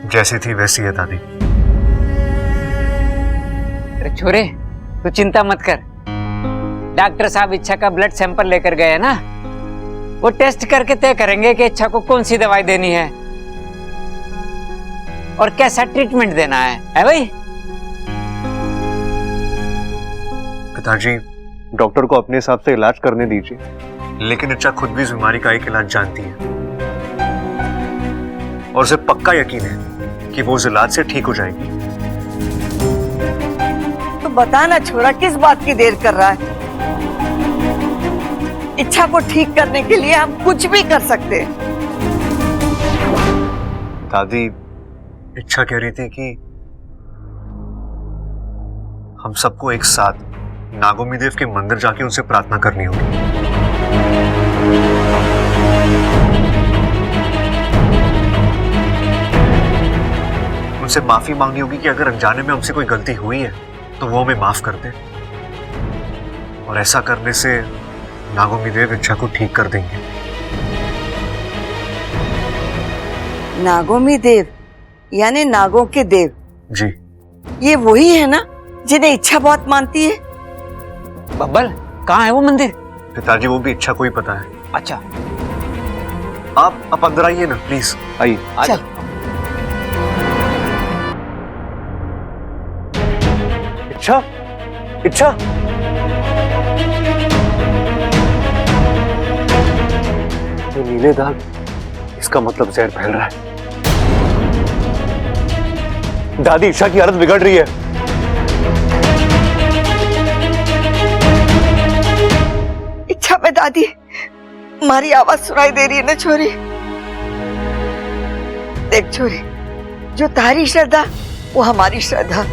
जैसी थी वैसी है दादी। अरे छोरे, तू चिंता मत कर। डॉक्टर साहब इच्छा का ब्लड सैंपल लेकर गए हैं ना, वो टेस्ट करके तय करेंगे कि इच्छा को कौन सी दवाई देनी है और कैसा ट्रीटमेंट देना है भाई? पिताजी, डॉक्टर को अपने हिसाब से इलाज करने दीजिए, लेकिन इच्छा खुद भी इस बीमारी का एक इलाज जानती है और उसे पक्का यकीन है कि वो उस इलाज से ठीक हो जाएगी। तो बता ना छोरा, किस बात की देर कर रहा है? इच्छा को ठीक करने के लिए हम कुछ भी कर सकते हैं। दादी, इच्छा कह रही थी कि हम सबको एक साथ नागोमी देव के मंदिर जाके उनसे प्रार्थना करनी होगी। उनसे माफी मांगनी होगी कि अगर अनजाने में हमसे कोई गलती हुई है तो वो हमें माफ कर दे, और ऐसा करने से नागोमी देव इच्छा को ठीक कर देंगे। नागोमी देव यानी नागों के देव? जी। ये वही है ना जिन्हें इच्छा बहुत मानती है? बब्बल, कहाँ है वो मंदिर? पिताजी, वो भी इच्छा को ही पता है। अच्छा, आप अंदर आइए ना प्लीज। आइए। चल। इच्छा, इच्छा, ये नीले दाग, इसका मतलब जहर फैल रहा है। दादी, इच्छा की हालत बिगड़ रही है। इच्छा में दादी, हमारी आवाज सुनाई दे रही है ना छोरी? देख छोरी, जो तारी श्रद्धा वो हमारी श्रद्धा।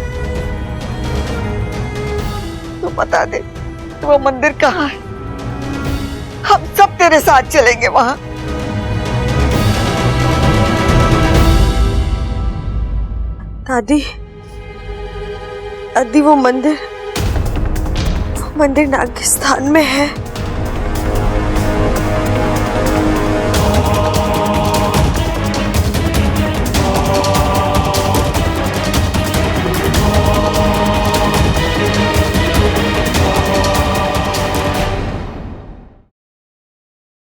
तू बता दे वो मंदिर कहाँ है, हम सब तेरे साथ चलेंगे वहां। दादी, दादी वो मंदिर नागिस्तान में है।